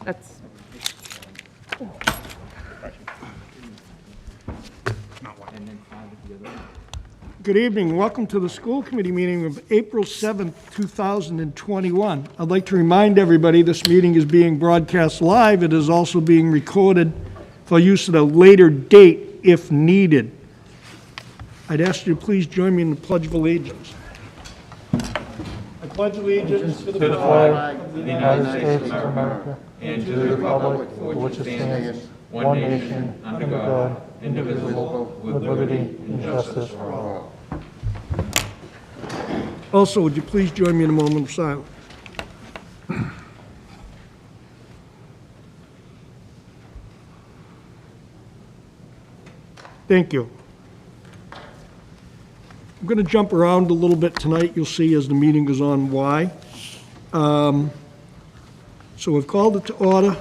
That's, Good evening. Welcome to the school committee meeting of April 7th, 2021. I'd like to remind everybody this meeting is being broadcast live. It is also being recorded for use at a later date if needed. I'd ask you to please join me in the Pledge of Allegiance. I pledge allegiance to the flag of the United States of America and to the republic for which it stands, one nation, under God, indivisible, with liberty and justice for all. Also, would you please join me in a moment of silence? Thank you. I'm going to jump around a little bit tonight. You'll see as the meeting goes on why. So we've called it to order.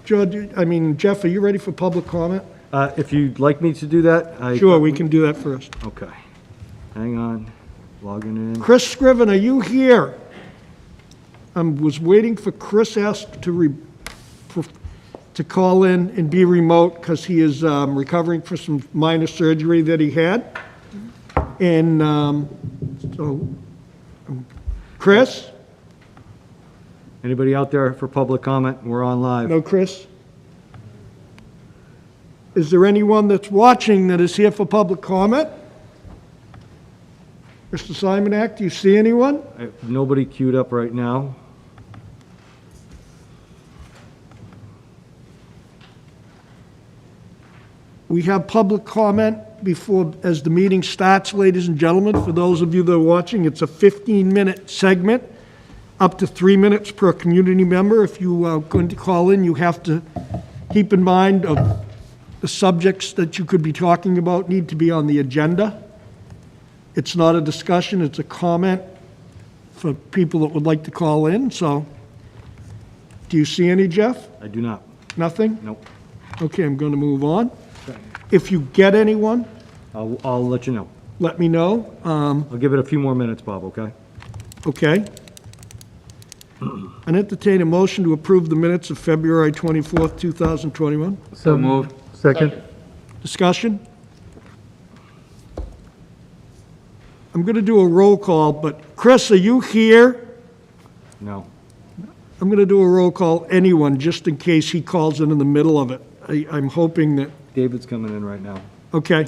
Jeff, are you ready for public comment? If you'd like me to do that, Sure, we can do that first. Okay. Hang on. Logging in. Chris Scriven, are you here? I was waiting for Chris asked to call in and be remote because he is recovering from some minor surgery that he had. And Chris? Anybody out there for public comment? We're on live. No, Chris? Is there anyone that's watching that is here for public comment? Mr. Simonak, do you see anyone? I have nobody queued up right now. We have public comment before, as the meeting starts, ladies and gentlemen. For those of you that are watching, it's a 15-minute segment, up to 3 minutes per community member. If you are going to call in, you have to keep in mind of the subjects that you could be talking about need to be on the agenda. It's not a discussion, it's a comment for people that would like to call in. So, do you see any, Jeff? I do not. Nothing? Nope. Okay, I'm going to move on. If you get anyone, I'll let you know. let me know. I'll give it a few more minutes, Bob, okay? Okay. I entertain a motion to approve the minutes of February 24th, 2021. So moved. Second. Discussion? I'm going to do a roll call, but Chris, are you here? No. I'm going to do a roll call, anyone, just in case he calls in the middle of it. I'm hoping that, David's coming in right now. okay.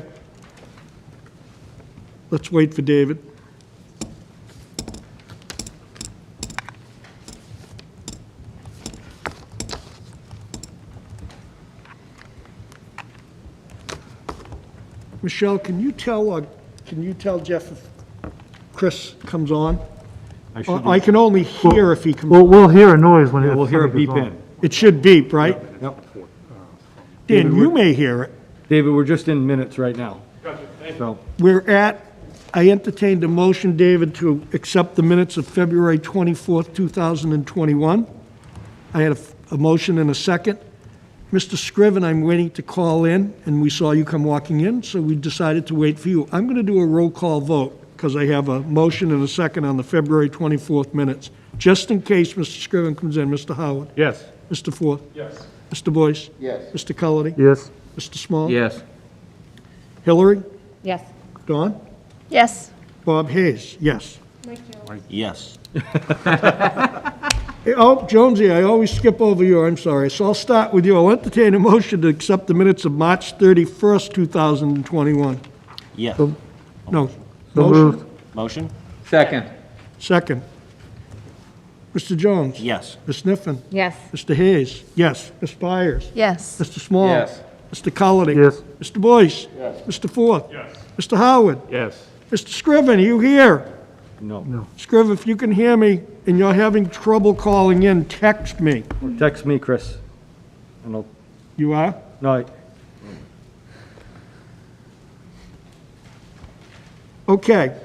Let's wait for David. Michelle, can you tell Jeff if Chris comes on? I can only hear if he comes. We'll hear a noise when We'll hear a beep in. It should beep, right? Yep. Dan, you may hear it. David, we're just in minutes right now. So, I entertained a motion, David, to accept the minutes of February 24th, 2021. I had a motion and a second. Mr. Scriven, I'm waiting to call in, and we saw you come walking in, so we decided to wait for you. I'm going to do a roll call vote because I have a motion and a second on the February 24th minutes. Just in case Mr. Scriven comes in, Mr. Howard? yes. Mr. Forth? Yes. Mr. Boyce? Yes. Mr. Cullity? Yes. Mr. Small? Yes. Hillary? yes. Dawn? Yes. Bob Hayes? Yes. Yes. Oh, Jonesy, I always skip over you, I'm sorry. So I'll start with you. I'll entertain a motion to accept the minutes of March 31st, 2021. Yes. No. So Motion? moved. Motion? Second. Second. Mr. Jones? Yes. Ms. Sniffen? Yes. Mr. Hayes? Yes. Ms. Byers? Yes. Mr. Small? Yes. Mr. Cullity? Yes. Mr. Boyce? Yes. Mr. Forth? Yes. Mr. Howard? Yes. Mr. Scriven, are you here? No. Scriven, if you can hear me and you're having trouble calling in, text me. Or text me, Chris. And I'll, You are? no, Okay.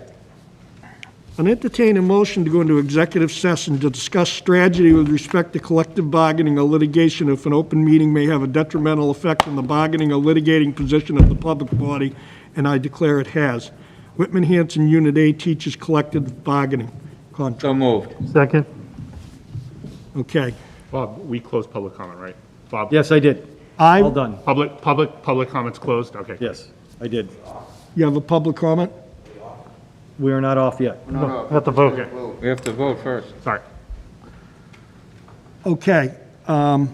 I'll entertain a motion to go into executive session to discuss strategy with respect to collective bargaining or litigation if an open meeting may have a detrimental effect on the bargaining or litigating position of the public body, and I declare it has. Whitman Hanson Unit A Teachers Collective Bargaining Contract. So moved. Second. Okay. Bob, we closed public comment, right? Bob? Yes, I did. All done. Public comments closed? Okay. Yes, I did. You have a public comment? We are not off yet. No, have to vote. We have to vote first. Sorry. Okay. Mr.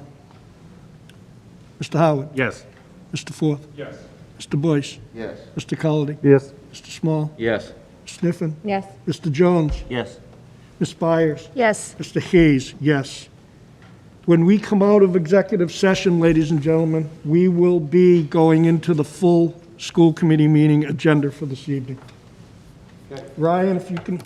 Howard? Yes. Mr. Forth? Yes. Mr. Boyce? Yes. Mr. Colity? Yes. Mr. Small? Yes. Sniffen? Yes. Mr. Jones? Yes. Ms. Byers? Yes. Mr. Hayes, yes. When we come out of executive session, ladies and gentlemen, we will be going into the full school committee meeting agenda for this evening. Ryan, if you can...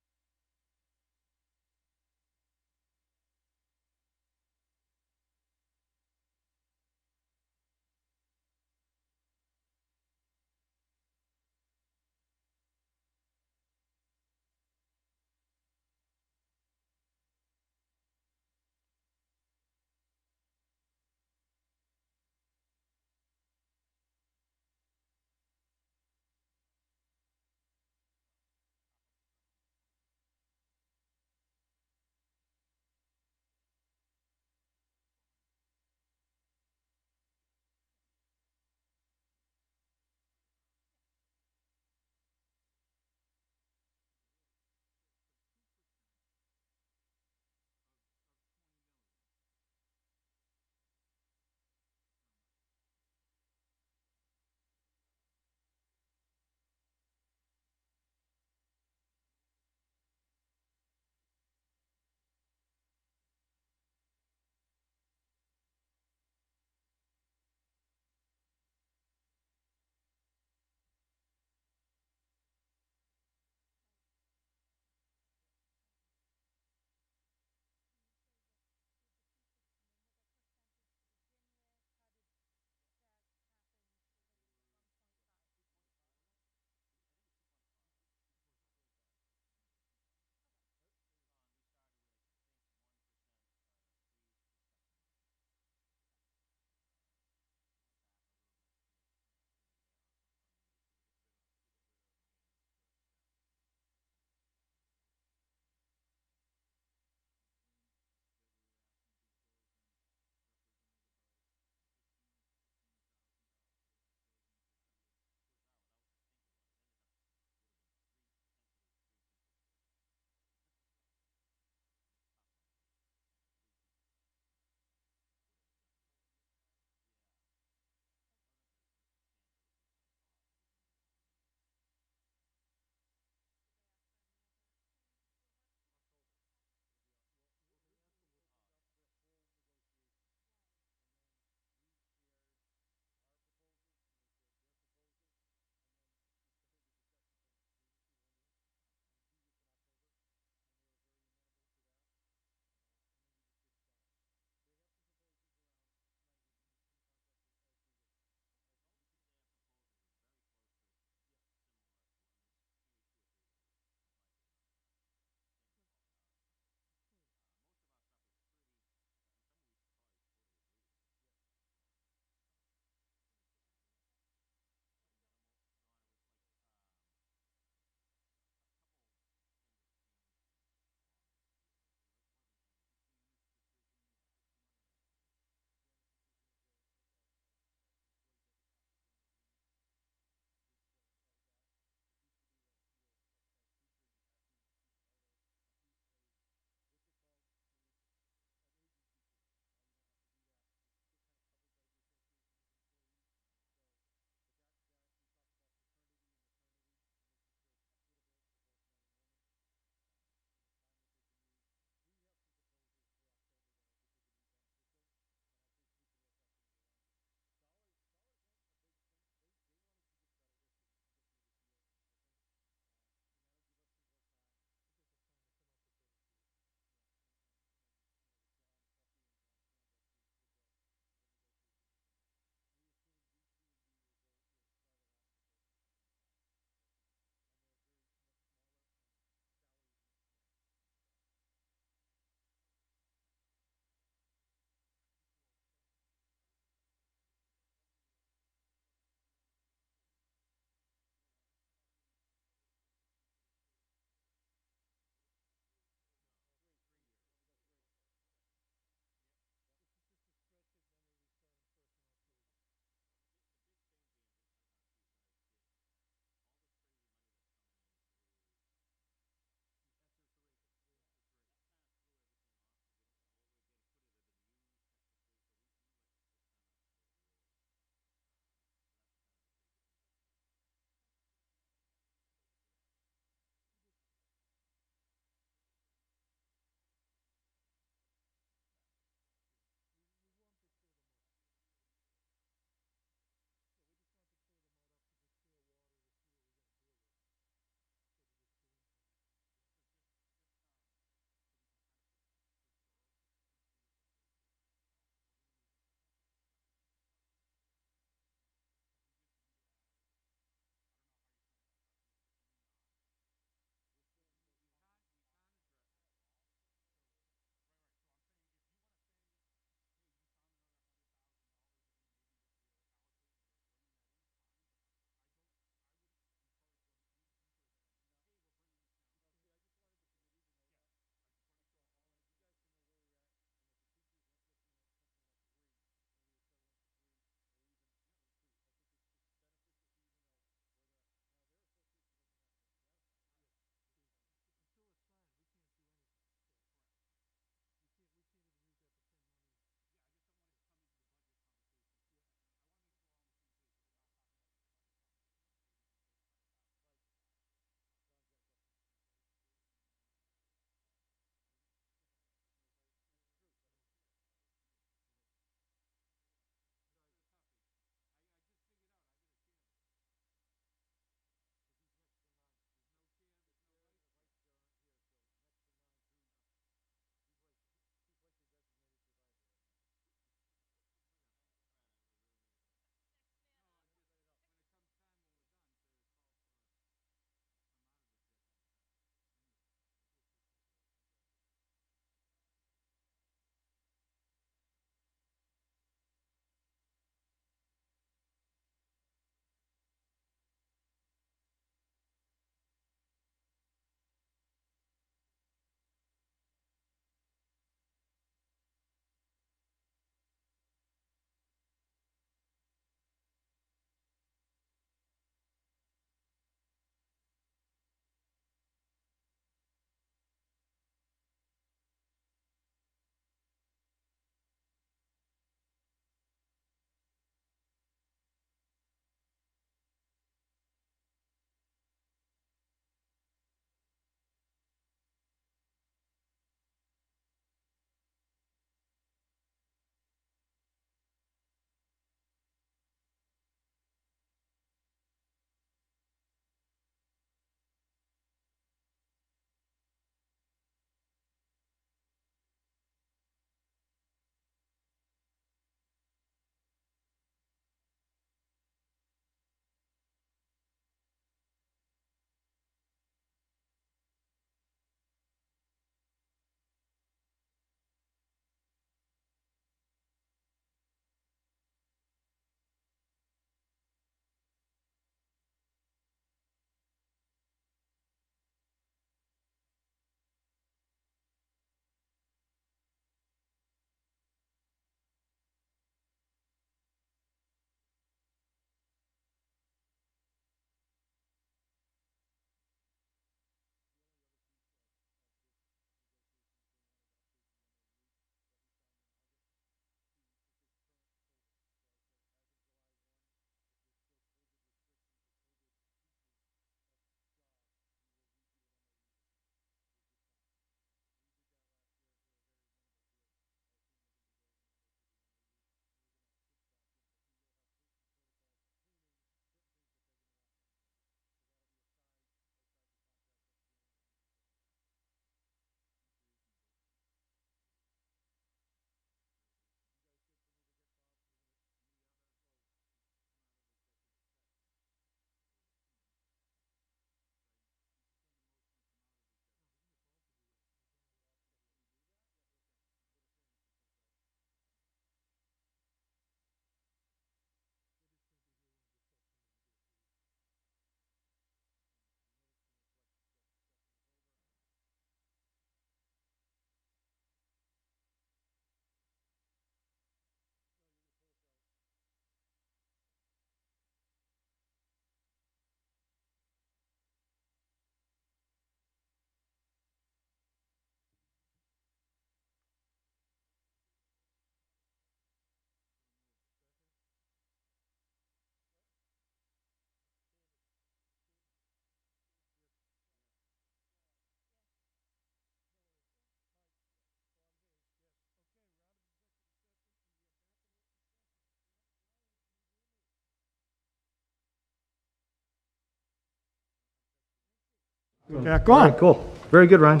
Back All on. right, cool. Very good, Ryan.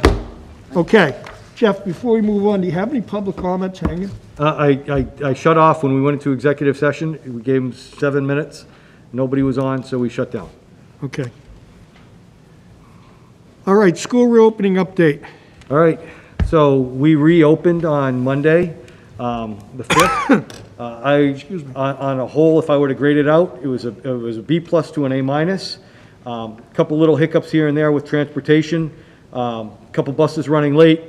Okay. Jeff, before we move on, do you have any public comments hanging? I shut off when we went into executive session. We gave them 7 minutes. Nobody was on, so we shut down. Okay. All right, school reopening update. All right, so we reopened on Monday, the 5th. On a whole, if I were to grade it out, it was a B+ to an A-. Couple little hiccups here and there with transportation, couple buses running late,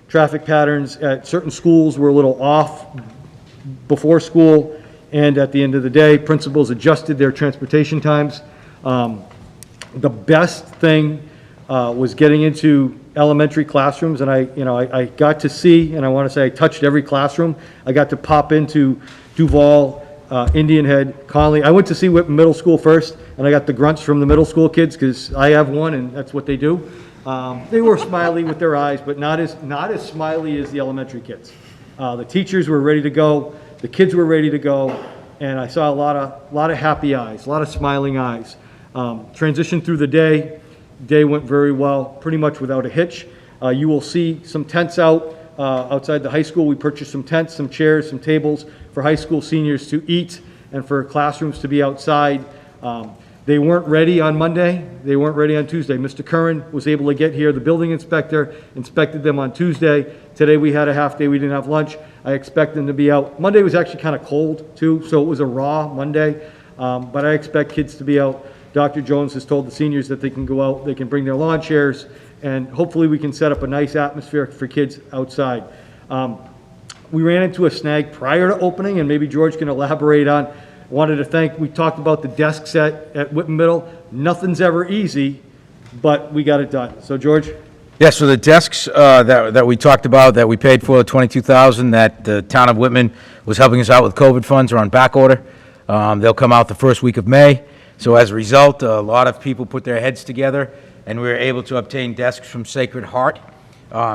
traffic patterns at certain schools were a little off before school, and at the end of the day, principals adjusted their transportation times. The best thing was getting into elementary classrooms, and I got to see, and I want to say I touched every classroom. I got to pop into Duval, Indian Head, Conley. I went to see Whitman Middle School first, and I got the grunts from the middle school kids, because I have one, and that's what they do. They were smiley with their eyes, but not as smiley as the elementary kids. The teachers were ready to go, the kids were ready to go, and I saw a lot of happy eyes, a lot of smiling eyes. Transition through the day. Day went very well, pretty much without a hitch. You will see some tents outside the high school. We purchased some tents, some chairs, some tables for high school seniors to eat and for classrooms to be outside. They weren't ready on Monday. They weren't ready on Tuesday. Mr. Curran was able to get here. The building inspector inspected them on Tuesday. Today we had a half day. We didn't have lunch. I expect them to be out. Monday was actually kind of cold too, so it was a raw Monday. But I expect kids to be out. Dr. Jones has told the seniors that they can go out, they can bring their lawn chairs, and hopefully we can set up a nice atmosphere for kids outside. We ran into a snag prior to opening, and maybe George can elaborate on. Wanted to thank, we talked about the desks at Whitman Middle. Nothing's ever easy, but we got it done. So George? Yeah, so the desks that we talked about, that we paid for, $22,000, that the town of Whitman was helping us out with COVID funds, are on back order. They'll come out the first week of May. So as a result, a lot of people put their heads together, and we were able to obtain desks from Sacred Heart.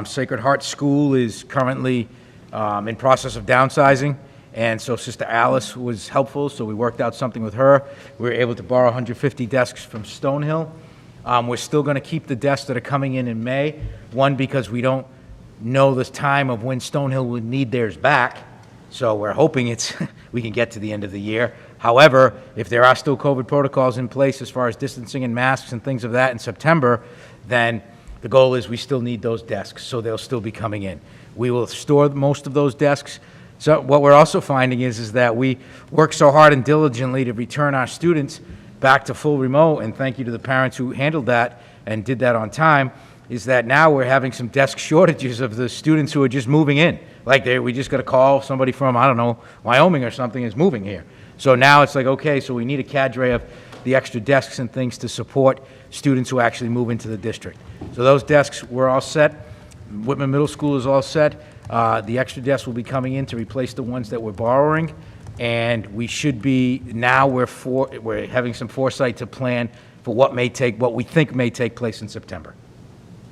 Sacred Heart School is currently in process of downsizing, and so Sister Alice was helpful, so we worked out something with her. We were able to borrow 150 desks from Stonehill. We're still going to keep the desks that are coming in May, one, because we don't know the time of when Stonehill would need theirs back, so we're hoping we can get to the end of the year. However, if there are still COVID protocols in place as far as distancing and masks and things of that in September, then the goal is we still need those desks, so they'll still be coming in. We will store most of those desks. So what we're also finding is that we work so hard and diligently to return our students back to full remote, and thank you to the parents who handled that and did that on time, is that now we're having some desk shortages of the students who are just moving in. Like we just got a call, somebody from, I don't know, Wyoming or something is moving here. So now it's like, okay, so we need a cadre of the extra desks and things to support students who actually move into the district. So those desks were all set. Whitman Middle School is all set. The extra desks will be coming in to replace the ones that we're borrowing. And we should be, now we're having some foresight to plan for what we think may take place in September.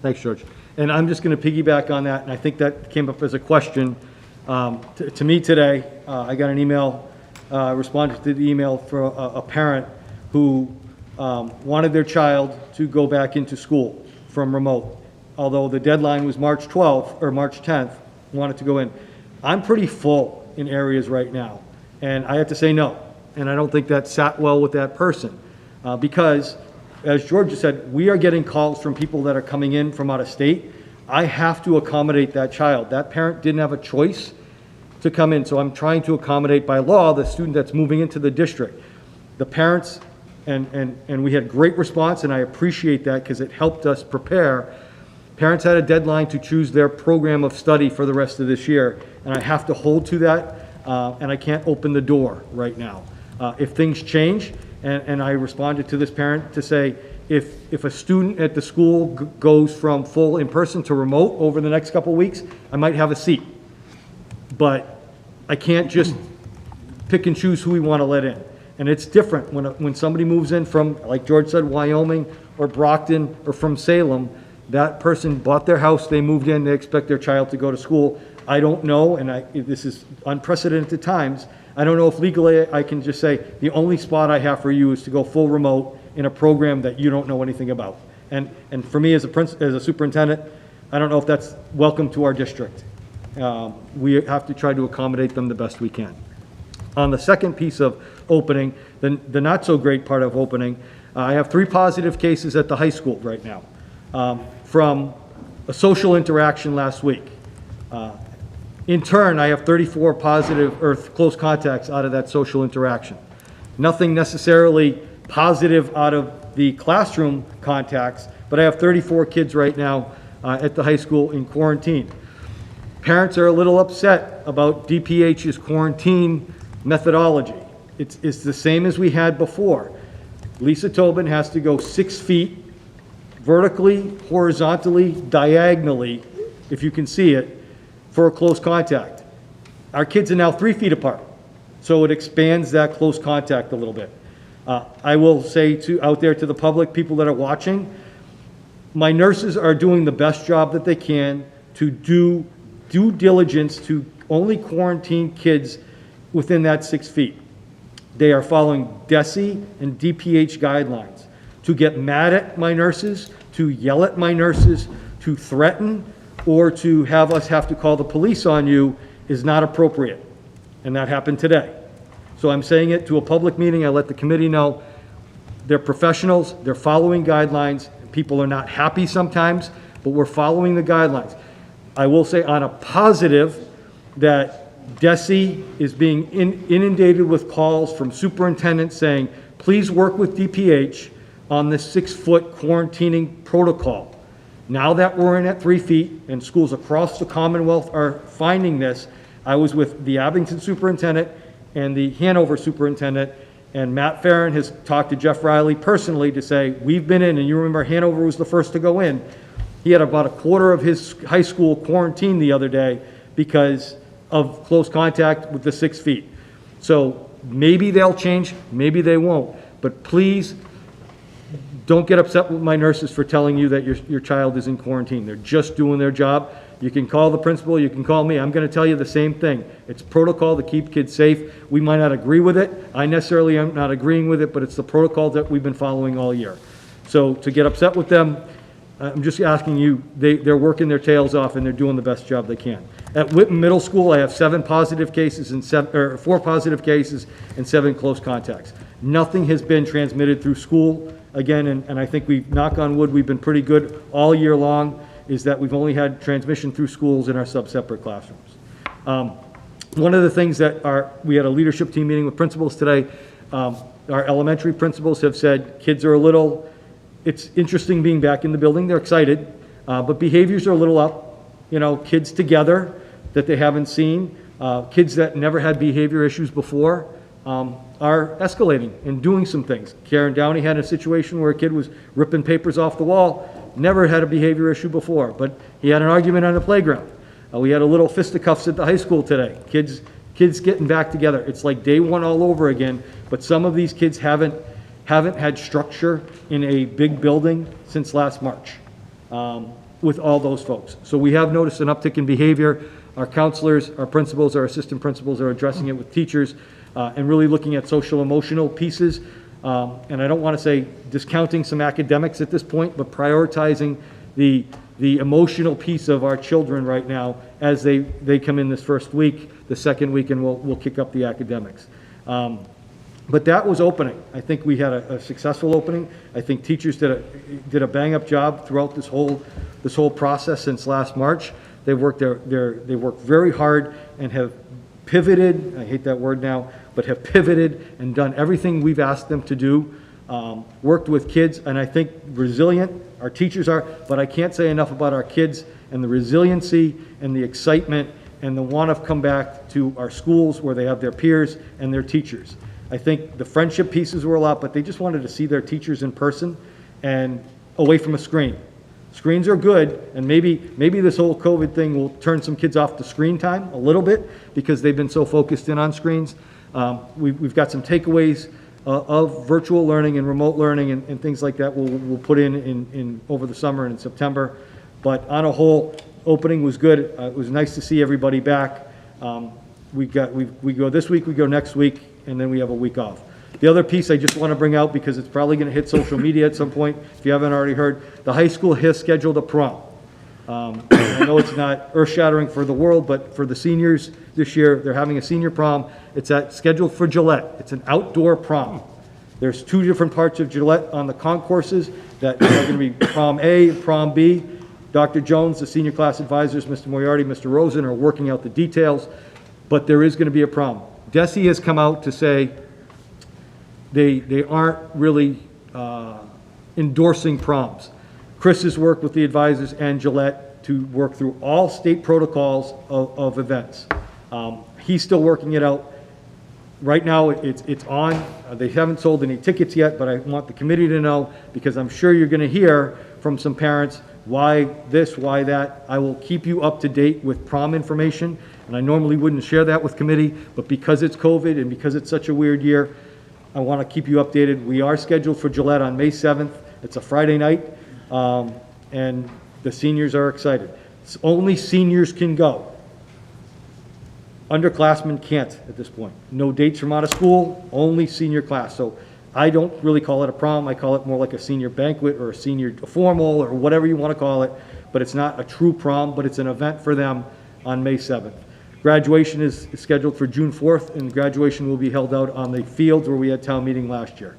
Thanks, George. And I'm just going to piggyback on that, and I think that came up as a question to me today. I got an email, responded to the email for a parent who wanted their child to go back into school from remote. Although the deadline was March 12th or March 10th, wanted to go in. I'm pretty full in areas right now, and I had to say no. And I don't think that sat well with that person because, as George said, we are getting calls from people that are coming in from out of state. I have to accommodate that child. That parent didn't have a choice to come in, so I'm trying to accommodate by law the student that's moving into the district. The parents, and we had great response, and I appreciate that because it helped us prepare. Parents had a deadline to choose their program of study for the rest of this year, and I have to hold to that, and I can't open the door right now. If things change, and I responded to this parent to say, if a student at the school goes from full in-person to remote over the next couple of weeks, I might have a seat. But I can't just pick and choose who we want to let in. And it's different when somebody moves in from, like George said, Wyoming or Brockton or from Salem. That person bought their house, they moved in, they expect their child to go to school. I don't know, and this is unprecedented times, I don't know if legally I can just say, the only spot I have for you is to go full remote in a program that you don't know anything about. And for me as a superintendent, I don't know if that's welcome to our district. We have to try to accommodate them the best we can. On the second piece of opening, the not-so-great part of opening, I have 3 positive cases at the high school right now from a social interaction last week. In turn, I have 34 positive or close contacts out of that social interaction. Nothing necessarily positive out of the classroom contacts, but I have 34 kids right now at the high school in quarantine. Parents are a little upset about DPH's quarantine methodology. It's the same as we had before. Lisa Tobin has to go 6 feet vertically, horizontally, diagonally, if you can see it, for a close contact. Our kids are now 3 feet apart, so it expands that close contact a little bit. I will say out there to the public, people that are watching, my nurses are doing the best job that they can to do due diligence to only quarantine kids within that 6 feet. They are following DESE and DPH guidelines. To get mad at my nurses, to yell at my nurses, to threaten, or to have us have to call the police on you is not appropriate. And that happened today. So I'm saying it to a public meeting. I let the committee know. They're professionals. They're following guidelines. People are not happy sometimes, but we're following the guidelines. I will say on a positive that DESE is being inundated with calls from superintendents saying, please work with DPH on the 6-foot quarantining protocol. Now that we're in at 3 feet and schools across the Commonwealth are finding this, I was with the Abington superintendent and the Hanover superintendent, and Matt Farron has talked to Jeff Riley personally to say, we've been in, and you remember Hanover was the first to go in. He had about a quarter of his high school quarantined the other day because of close contact with the 6 feet. So maybe they'll change, maybe they won't, but please don't get upset with my nurses for telling you that your child is in quarantine. They're just doing their job. You can call the principal, you can call me. I'm going to tell you the same thing. It's protocol to keep kids safe. We might not agree with it. I necessarily am not agreeing with it, but it's the protocol that we've been following all year. So to get upset with them, I'm just asking you, they're working their tails off and they're doing the best job they can. At Whitman Middle School, I have 4 positive cases and 7 close contacts. Nothing has been transmitted through school. Again, and I think knock on wood, we've been pretty good all year long, is that we've only had transmission through schools in our sub-separate classrooms. One of the things we had a leadership team meeting with principals today. Our elementary principals have said kids are it's interesting being back in the building. They're excited, but behaviors are a little up. You know, kids together that they haven't seen, kids that never had behavior issues before, are escalating and doing some things. Karen Downey had a situation where a kid was ripping papers off the wall, never had a behavior issue before, but he had an argument on the playground. We had a little fisticuffs at the high school today. Kids getting back together. It's like day one all over again, but some of these kids haven't had structure in a big building since last March with all those folks. So we have noticed an uptick in behavior. Our counselors, our principals, our assistant principals are addressing it with teachers and really looking at social emotional pieces. And I don't want to say discounting some academics at this point, but prioritizing the emotional piece of our children right now as they come in this first week. The second week, and we'll kick up the academics. But that was opening. I think we had a successful opening. I think teachers did a bang-up job throughout this whole process since last March. They worked very hard and have pivoted. I hate that word now, but have pivoted and done everything we've asked them to do. Worked with kids, and I think resilient. Our teachers are, but I can't say enough about our kids and the resiliency and the excitement and the want to come back to our schools where they have their peers and their teachers. I think the friendship pieces were a lot, but they just wanted to see their teachers in person and away from a screen. Screens are good, and maybe this whole COVID thing will turn some kids off the screen time a little bit because they've been so focused in on screens. We've got some takeaways of virtual learning and remote learning and things like that we'll put in over the summer and in September. But on a whole, opening was good. It was nice to see everybody back. We go this week, we go next week, and then we have a week off. The other piece I just want to bring out, because it's probably going to hit social media at some point, if you haven't already heard, the high school has scheduled a prom. I know it's not earth-shattering for the world, but for the seniors this year, they're having a senior prom. It's scheduled for Gillette. It's an outdoor prom. There's 2 different parts of Gillette on the concourses that are going to be prom A, prom B. Dr. Jones, the senior class advisors, Mr. Moriarty, Mr. Rosen are working out the details, but there is going to be a prom. DESI has come out to say they aren't really endorsing proms. Chris has worked with the advisors and Gillette to work through all state protocols of events. He's still working it out. Right now, it's on. They haven't sold any tickets yet, but I want the committee to know, because I'm sure you're going to hear from some parents, why this, why that. I will keep you up to date with prom information, and I normally wouldn't share that with committee, but because it's COVID and because it's such a weird year, I want to keep you updated. We are scheduled for Gillette on May 7th. It's a Friday night, and the seniors are excited. Only seniors can go. Underclassmen can't at this point. No dates from out of school, only senior class. So I don't really call it a prom. I call it more like a senior banquet or a senior formal or whatever you want to call it. But it's not a true prom, but it's an event for them on May 7th. Graduation is scheduled for June 4th, and graduation will be held out on the fields where we had town meeting last year.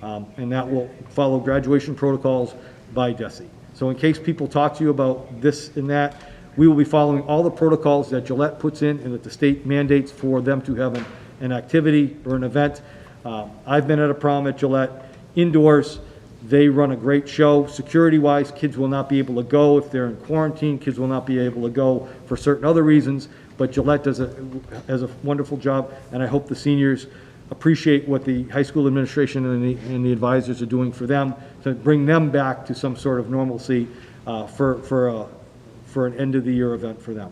And that will follow graduation protocols by DESI. So in case people talk to you about this and that, we will be following all the protocols that Gillette puts in and that the state mandates for them to have an activity or an event. I've been at a prom at Gillette, indoors. They run a great show. Security-wise, kids will not be able to go if they're in quarantine. Kids will not be able to go for certain other reasons, but Gillette has a wonderful job, and I hope the seniors appreciate what the high school administration and the advisors are doing for them to bring them back to some sort of normalcy for an end-of-the-year event for them.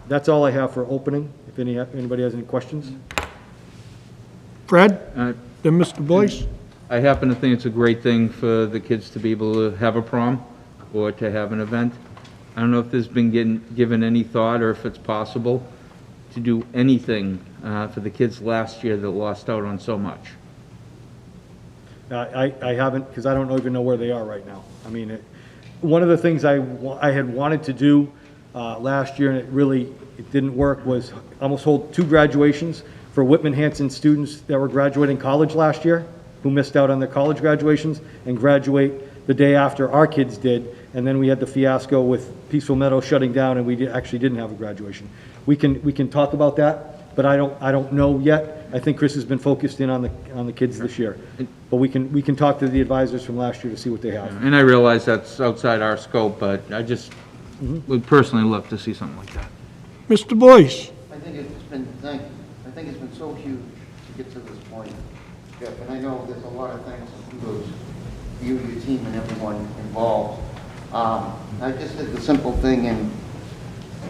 That's all I have for opening, if anybody has any questions. Fred? Then Mr. Boyce? I happen to think it's a great thing for the kids to be able to have a prom or to have an event. I don't know if there's been given any thought or if it's possible to do anything for the kids last year that lost out on so much. I haven't, because I don't even know where they are right now. I mean, one of the things I had wanted to do last year, and it didn't work, was almost hold 2 graduations for Whitman Hanson students that were graduating college last year, who missed out on their college graduations, and graduate the day after our kids did. And then we had the fiasco with Peaceful Meadow shutting down, and we actually didn't have a graduation. We can talk about that, but I don't know yet. I think Chris has been focused in on the kids this year, but we can talk to the advisors from last year to see what they have. And I realize that's outside our scope, but I just would personally love to see something like that. Mr. Boyce? I think it's been, thank you. I think it's been so huge to get to this point, Jeff, and I know there's a lot of things and kudos to you, your team, and everyone involved. I just did the simple thing in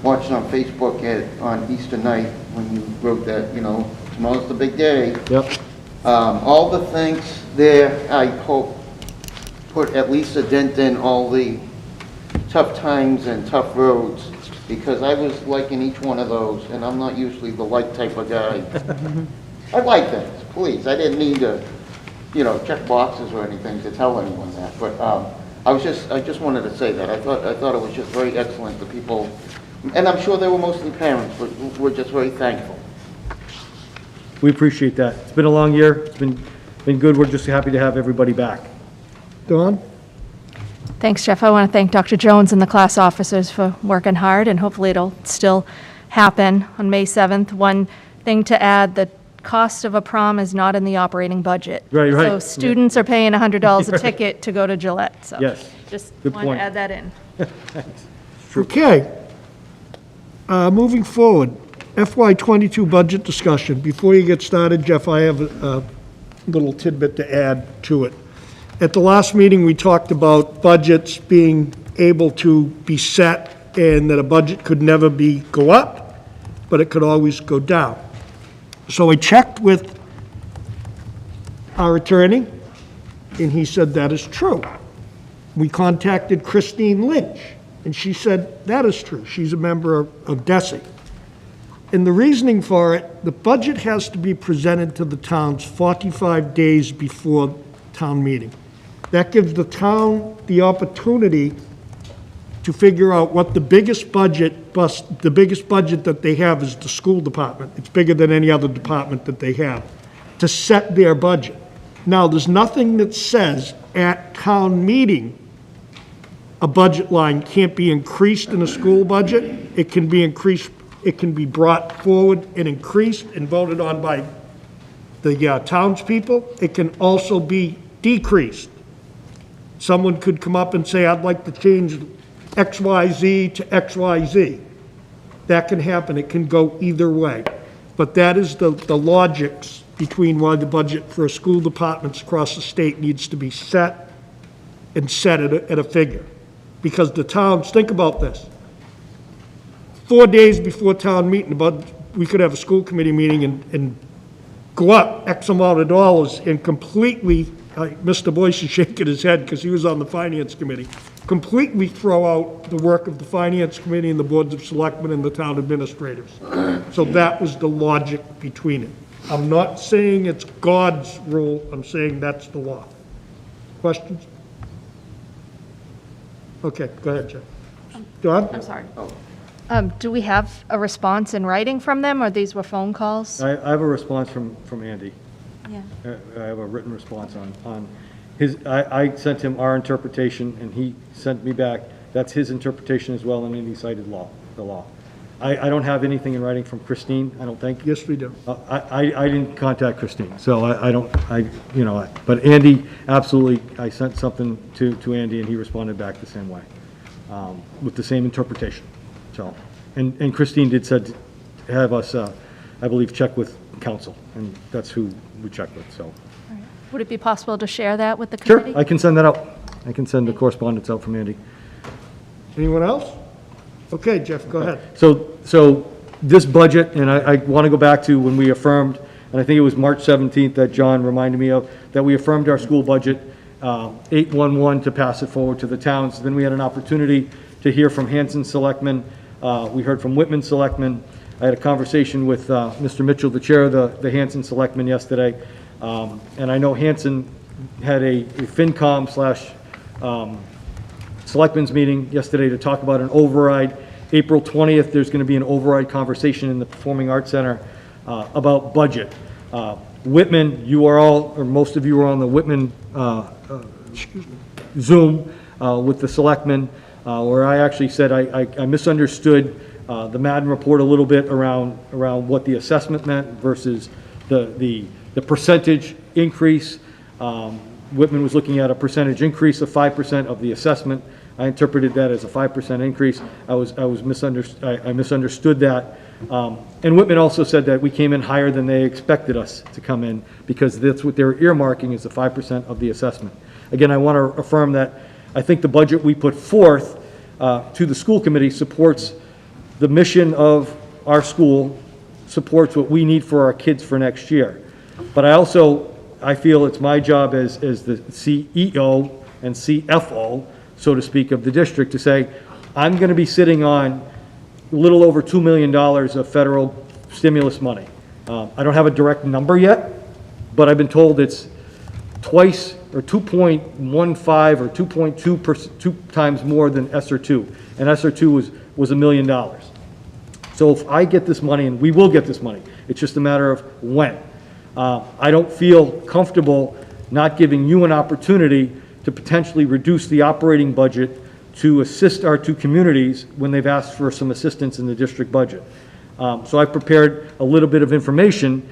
watching on Facebook on Easter night when you wrote that, tomorrow's the big day. Yep. All the things there, I hope, put at least a dent in all the tough times and tough roads, because I was liking each one of those, and I'm not usually the like type of guy. I like things, please. I didn't need to, check boxes or anything to tell anyone that, but I just wanted to say that. I thought it was just very excellent, the people, and I'm sure they were mostly parents, but we're just very thankful. We appreciate that. It's been a long year. It's been good. We're just happy to have everybody back. Dawn? Thanks, Jeff. I want to thank Dr. Jones and the class officers for working hard, and hopefully it'll still happen on May 7th. One thing to add, the cost of a prom is not in the operating budget. Right. So students are paying $100 a ticket to go to Gillette, so. Yes. Just Good want to point. add that in. Okay. Moving forward, FY22 budget discussion. Before you get started, Jeff, I have a little tidbit to add to it. At the last meeting, we talked about budgets being able to be set and that a budget could never go up, but it could always go down. So I checked with our attorney, and he said that is true. We contacted Christine Lynch, and she said that is true. She's a member of DESI. And the reasoning for it, the budget has to be presented to the towns 45 days before town meeting. That gives the town the opportunity to figure out what the biggest budget that they have is the school department. It's bigger than any other department that they have, to set their budget. Now, there's nothing that says at town meeting, a budget line can't be increased in a school budget. It can be increased, it can be brought forward and increased and voted on by the townspeople. It can also be decreased. Someone could come up and say, I'd like to change XYZ to XYZ. That can happen. It can go either way. But that is the logics between why the budget for school departments across the state needs to be set and set at a figure. Because the towns, think about this. 4 days before town meeting, we could have a school committee meeting and go up X amount of dollars and completely, Mr. Boyce is shaking his head because he was on the finance committee, completely throw out the work of the finance committee and the boards of selectmen and the town administrators. So that was the logic between it. I'm not saying it's God's rule, I'm saying that's the law. Questions? Okay, go ahead, Jeff. John? I'm sorry. Do we have a response in writing from them, or these were phone calls? I have a response from Andy. Yeah. I have a written response on his, I sent him our interpretation, and he sent me back, that's his interpretation as well, and then he cited the law. I don't have anything in writing from Christine, I don't think. Yes, we do. I didn't contact Christine, so but Andy, absolutely, I sent something to Andy, and he responded back the same way, with the same interpretation, so. And Christine did said to have us, I believe, check with council, and that's who we checked with, so. Would it be possible to share that with the Sure, committee? I can send that out. I can send the correspondence out from Andy. Anyone else? Okay, Jeff, go ahead. So this budget, and I want to go back to when we affirmed, and I think it was March 17th that John reminded me of, that we affirmed our school budget, 811, to pass it forward to the towns. Then we had an opportunity to hear from Hanson selectmen. We heard from Whitman selectmen. I had a conversation with Mr. Mitchell, the chair of the Hanson selectmen yesterday. And I know Hanson had a FinCom / selectmen's meeting yesterday to talk about an override. April 20th, there's going to be an override conversation in the Performing Arts Center about budget. Whitman, you are all, or most of you are on the Whitman Zoom with the selectmen, where I actually said I misunderstood the Madden report a little bit around what the assessment meant versus the percentage increase. Whitman was looking at a percentage increase of 5% of the assessment. I interpreted that as a 5% increase. I misunderstood that. And Whitman also said that we came in higher than they expected us to come in, because that's what they're earmarking, is the 5% of the assessment. Again, I want to affirm that I think the budget we put forth to the school committee supports the mission of our school, supports what we need for our kids for next year. But I feel it's my job as the CEO and CFO, so to speak, of the district, to say, I'm going to be sitting on a little over $2 million of federal stimulus money. I don't have a direct number yet, but I've been told it's twice or 2.15 or 2.2 times more than ESSER 2. And ESSER 2 was $1 million. So if I get this money, and we will get this money, it's just a matter of when. I don't feel comfortable not giving you an opportunity to potentially reduce the operating budget to assist our two communities when they've asked for some assistance in the district budget. So I've prepared a little bit of information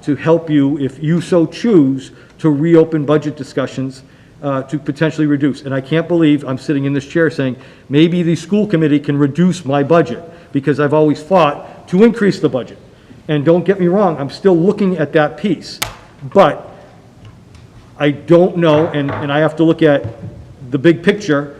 to help you, if you so choose, to reopen budget discussions to potentially reduce. And I can't believe I'm sitting in this chair saying, maybe the school committee can reduce my budget, because I've always fought to increase the budget. And don't get me wrong, I'm still looking at that piece. But I don't know, and I have to look at the big picture,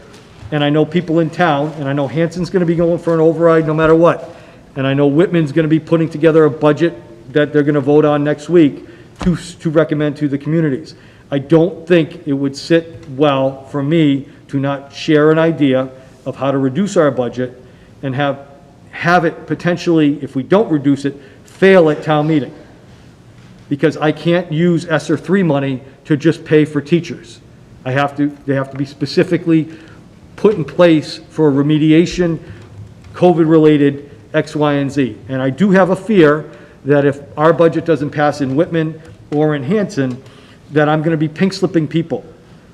and I know people in town, and I know Hanson's going to be going for an override no matter what. And I know Whitman's going to be putting together a budget that they're going to vote on next week to recommend to the communities. I don't think it would sit well for me to not share an idea of how to reduce our budget and have have it potentially, if we don't reduce it, fail at town meeting. Because I can't use ESSER 3 money to just pay for teachers. They have to be specifically put in place for remediation, COVID-related X, Y, and Z. And I do have a fear that if our budget doesn't pass in Whitman or in Hanson, that I'm gonna be pink slipping people.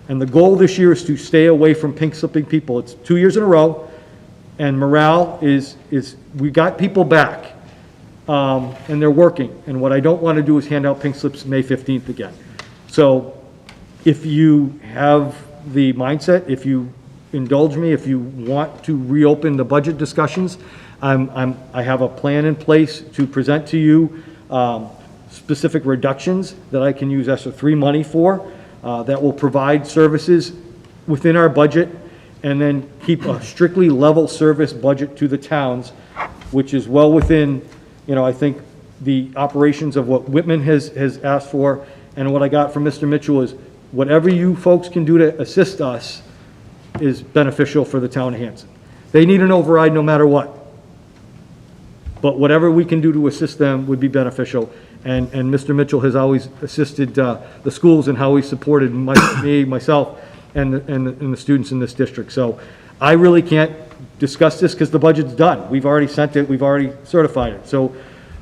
And the goal this year is to stay away from pink slipping people. It's 2 years in a row, and morale is we got people back, and they're working. And what I don't want to do is hand out pink slips May 15th again. So if you have the mindset, if you indulge me, if you want to reopen the budget discussions, I have a plan in place to present to you specific reductions that I can use ESSER 3 money for, that will provide services within our budget, and then keep a strictly level service budget to the towns, which is well within, I think, the operations of what Whitman has asked for. And what I got from Mr. Mitchell is, whatever you folks can do to assist us is beneficial for the town of Hanson. They need an override no matter what. But whatever we can do to assist them would be beneficial. And Mr. Mitchell has always assisted the schools in how he supported me, myself, and the students in this district. So I really can't discuss this because the budget's done. We've already sent it, we've already certified it. So,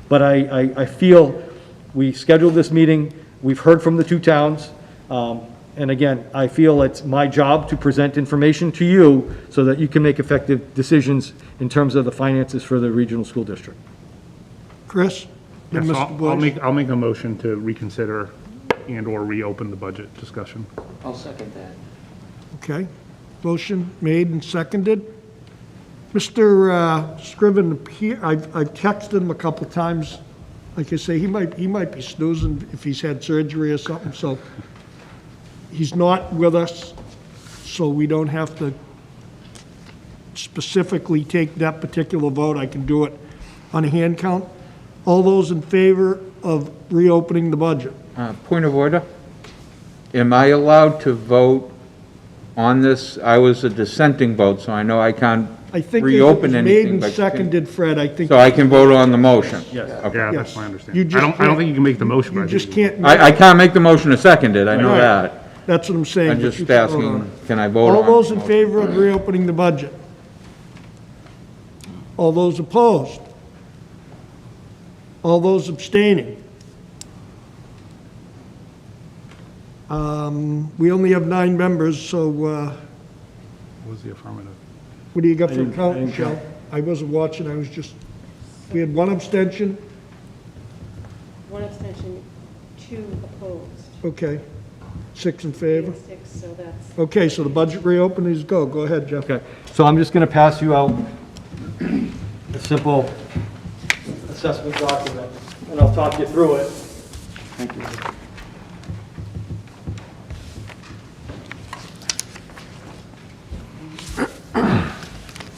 but I feel we scheduled this meeting, we've heard from the two towns, and again, I feel it's my job to present information to you so that you can make effective decisions in terms of the finances for the regional school district. Chris? And Yes, Mr. Boyce? I'll make a motion to reconsider and/or reopen the budget discussion. I'll second that. Okay. Motion made and seconded. Mr. Scriven, I've texted him a couple times. Like I say, he might be snoozing if he's had surgery or something, so he's not with us, so we don't have to specifically take that particular vote. I can do it on a hand count. All those in favor of reopening the budget? Point of order. Am I allowed to vote on this? I was a dissenting vote, so I know I can't I think it was reopen made anything. and but- seconded, Fred, I think. So I can vote on the motion? Yes. Okay. Yeah, Yes. that's my You understanding. just I don't think you can make the motion, but You I think just can't. I can't make the motion to second it, I know Right. that. That's what I'm saying. I'm but you just can vote on asking, it. can I vote on All it? those in favor of reopening the budget? All those opposed? All those abstaining? We only have 9 members, so what was the affirmative? what do you got for didn't count, count. Michelle? I wasn't watching, I was just, we had 1 abstention? One abstention, 2 opposed. Okay. 6 in favor? 6, so that's, Okay, so the budget reopening is go. Go ahead, Jeff. Okay, so I'm just going to pass you out a simple assessment document, and I'll talk you through it. Thank you.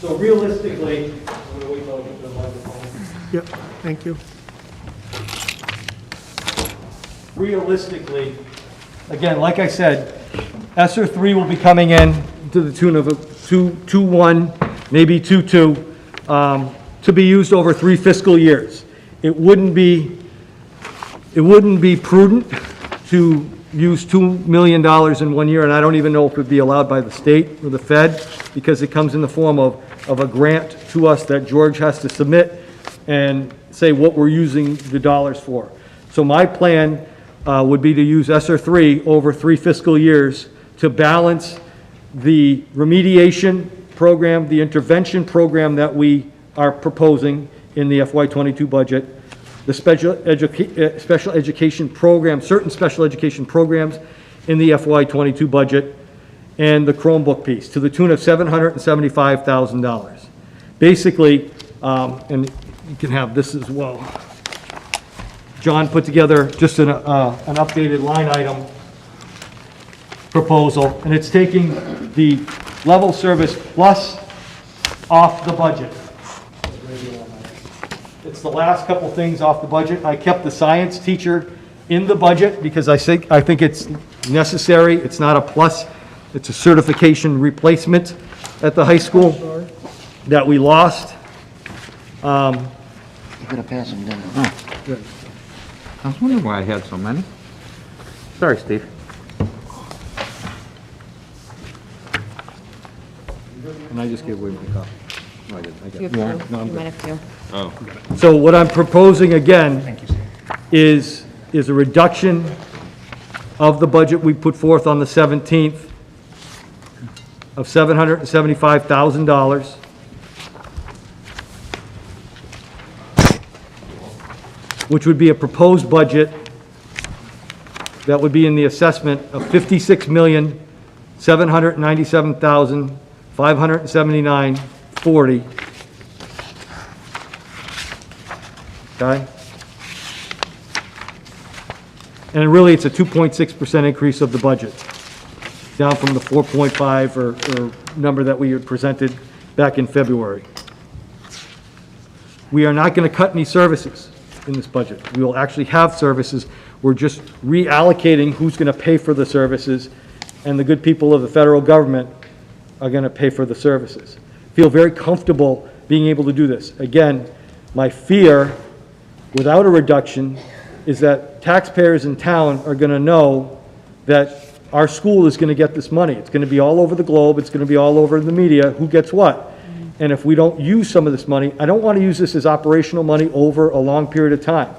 So realistically, I'm going to wait till I get to the microphone. Yep, thank you. Realistically, again, like I said, ESSER 3 will be coming in to the tune of a 2.1, maybe 2.2, to be used over 3 fiscal years. It wouldn't be prudent to use $2 million in 1 year, and I don't even know if it would be allowed by the state or the Fed, because it comes in the form of a grant to us that George has to submit and say what we're using the dollars for. So my plan would be to use ESSER 3 over 3 fiscal years to balance the remediation program, the intervention program that we are proposing in the FY22 budget, the special education program, certain special education programs in the FY22 budget, and the Chromebook piece to the tune of $775,000. Basically, and you can have this as well. John put together just an updated line item proposal, and it's taking the level service plus off the budget. It's the last couple things off the budget. I kept the science teacher in the budget because I think it's necessary. It's not a plus, it's a certification replacement at the high school that we lost. You gotta pass them down. I was wondering why I had so many. Sorry, Steve. And I just gave away my copy. No, I didn't. I got You it. have No, I'm two. You good. might have two. So what I'm proposing again is a reduction of the budget we put forth on the 17th of $775,000, which would be a proposed budget that would be in the assessment of $56,797,579.40. Okay? And really, it's a 2.6% increase of the budget, down from the 4.5 or number that we had presented back in February. We are not going to cut any services in this budget. We will actually have services. We're just reallocating who's going to pay for the services, and the good people of the federal government are going to pay for the services. Feel very comfortable being able to do this. Again, my fear, without a reduction, is that taxpayers in town are going to know that our school is going to get this money. It's going to be all over the globe. It's going to be all over the media, who gets what. And if we don't use some of this money, I don't want to use this as operational money over a long period of time.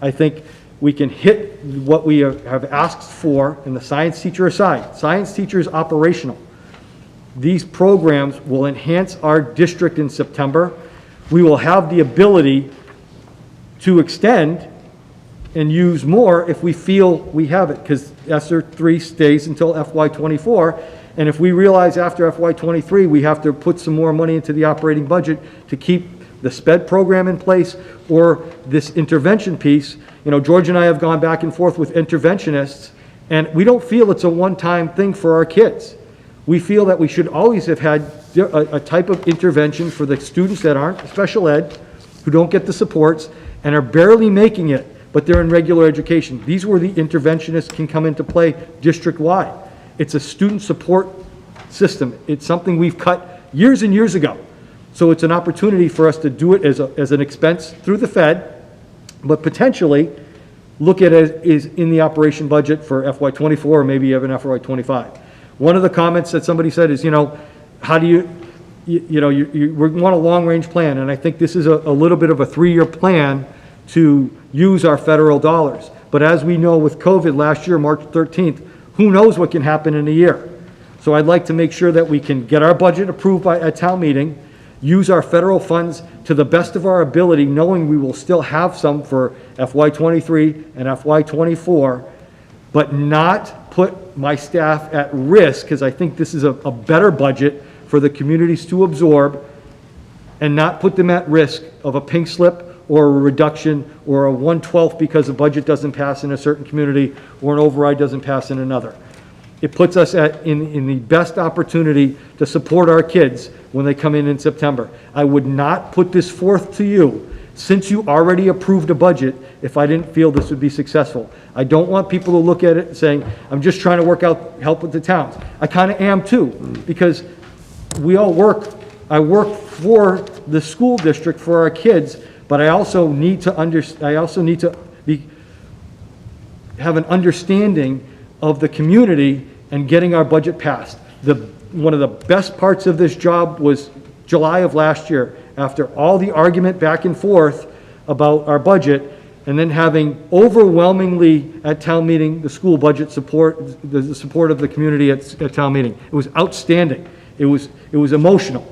I think we can hit what we have asked for, and the science teacher aside. Science teacher is operational. These programs will enhance our district in September. We will have the ability to extend and use more if we feel we have it, because ESSER 3 stays until FY24, and if we realize after FY23 we have to put some more money into the operating budget to keep the SPED program in place or this intervention piece, you know, George and I have gone back and forth with interventionists, and we don't feel it's a one-time thing for our kids. We feel that we should always have had a type of intervention for the students that aren't special ed, who don't get the supports, and are barely making it, but they're in regular education. These are where the interventionists can come into play district-wide. It's a student support system. It's something we've cut years and years ago. So it's an opportunity for us to do it as an expense through the Fed, but potentially look at it as in the operation budget for FY24 or maybe even FY25. One of the comments that somebody said is, you know, how do you want a long-range plan, and I think this is a little bit of a 3-year plan to use our federal dollars. But as we know with COVID last year, March 13th, who knows what can happen in a year? So I'd like to make sure that we can get our budget approved at town meeting, use our federal funds to the best of our ability, knowing we will still have some for FY23 and FY24, but not put my staff at risk, because I think this is a better budget for the communities to absorb, and not put them at risk of a pink slip or a reduction or a 1/12 because the budget doesn't pass in a certain community or an override doesn't pass in another. It puts us in the best opportunity to support our kids when they come in September. I would not put this forth to you, since you already approved a budget, if I didn't feel this would be successful. I don't want people to look at it saying, I'm just trying to help with the towns. I kind of am too, because we all work. I work for the school district, for our kids, but I also need to have an understanding of the community and getting our budget passed. One of the best parts of this job was July of last year, after all the argument back and forth about our budget, and then having overwhelmingly at town meeting the school budget support, the support of the community at town meeting. It was outstanding. It was emotional.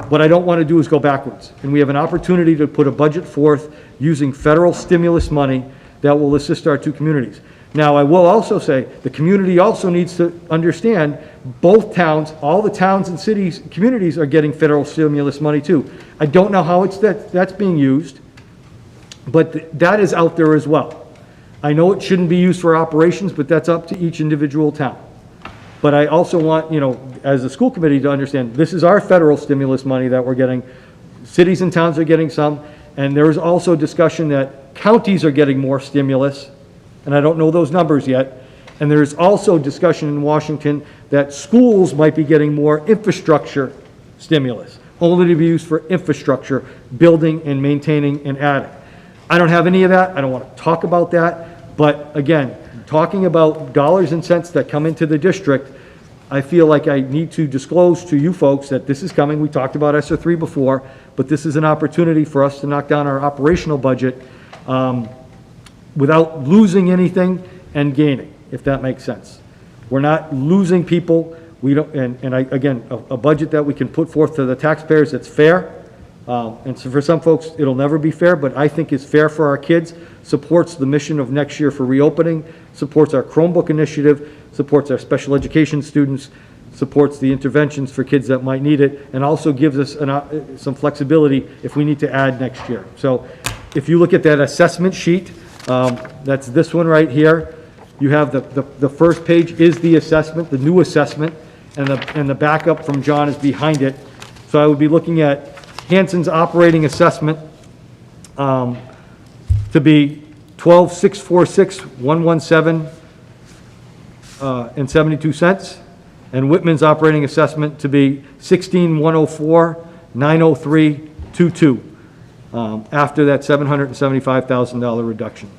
What I don't want to do is go backwards. And we have an opportunity to put a budget forth using federal stimulus money that will assist our two communities. Now, I will also say, the community also needs to understand both towns, all the towns and cities, communities are getting federal stimulus money too. I don't know how that's being used, but that is out there as well. I know it shouldn't be used for operations, but that's up to each individual town. But I also want, as a school committee, to understand, this is our federal stimulus money that we're getting. Cities and towns are getting some, and there is also discussion that counties are getting more stimulus, and I don't know those numbers yet. And there's also discussion in Washington that schools might be getting more infrastructure stimulus. only to be used for infrastructure, building and maintaining and adding. I don't have any of that, I don't want to talk about that, but again, talking about dollars and cents that come into the district, I feel like I need to disclose to you folks that this is coming. We talked about ESSER 3 before, but this is an opportunity for us to knock down our operational budget without losing anything and gaining, if that makes sense. We're not losing people. We don't, and I, again, a budget that we can put forth to the taxpayers that's fair. And so for some folks, it'll never be fair, but I think is fair for our kids, supports the mission of next year for reopening, supports our Chromebook initiative, supports our special education students, supports the interventions for kids that might need it, and also gives us some flexibility if we need to add next year. So if you look at that assessment sheet, that's this one right here. You have the first page is the assessment, the new assessment, and the backup from John is behind it. So I would be looking at Hanson's operating assessment to be 12,646,117 and 72 cents, and Whitman's operating assessment to be 16,104,903.22 after that $775,000 reduction.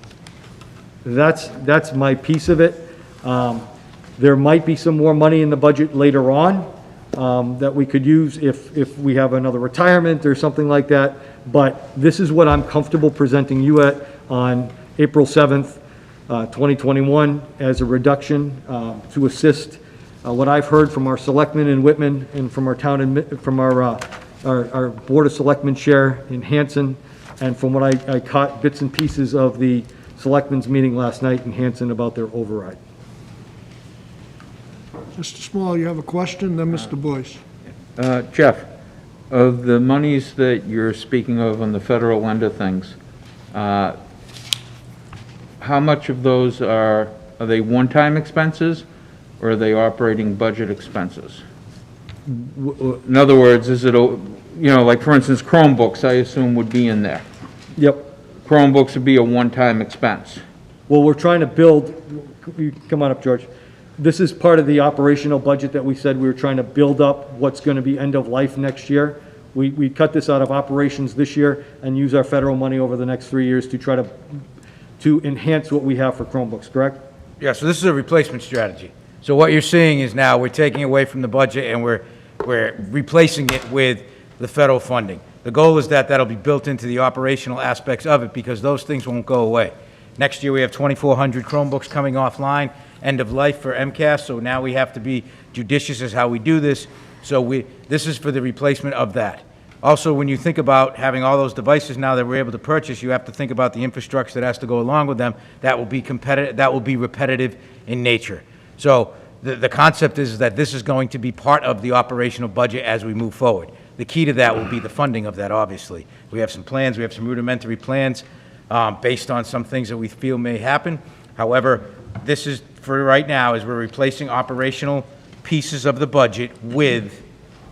That's my piece of it. There might be some more money in the budget later on that we could use if we have another retirement or something like that. But this is what I'm comfortable presenting you at on April 7th, 2021, as a reduction to assist what I've heard from our selectmen in Whitman and from our from our Board of Selectmen chair in Hanson, and from what I caught bits and pieces of the selectmen's meeting last night in Hanson about their override. Mr. Small, you have a question, then Mr. Boyce. Jeff, of the monies that you're speaking of on the federal end of things, how much of those are they one-time expenses, or are they operating budget expenses? In other words, is it, like for instance, Chromebooks, I assume would be in there. Yep. Chromebooks would be a one-time expense. Well, we're trying to build, come on up, George. This is part of the operational budget that we said we were trying to build up what's going to be end of life next year. We cut this out of operations this year and use our federal money over the next 3 years to try to enhance what we have for Chromebooks, correct? Yeah, so this is a replacement strategy. So what you're seeing is now we're taking away from the budget and we're replacing it with the federal funding. The goal is that that'll be built into the operational aspects of it because those things won't go away. Next year we have 2,400 Chromebooks coming offline, end of life for MCAS, so now we have to be judicious as how we do this. So this is for the replacement of that. Also, when you think about having all those devices now that we're able to purchase, you have to think about the infrastructure that has to go along with them. That will be competitive, that will be repetitive in nature. So the concept is that this is going to be part of the operational budget as we move forward. The key to that will be the funding of that, obviously. We have some plans, we have some rudimentary plans based on some things that we feel may happen. However, this is, for right now, is we're replacing operational pieces of the budget with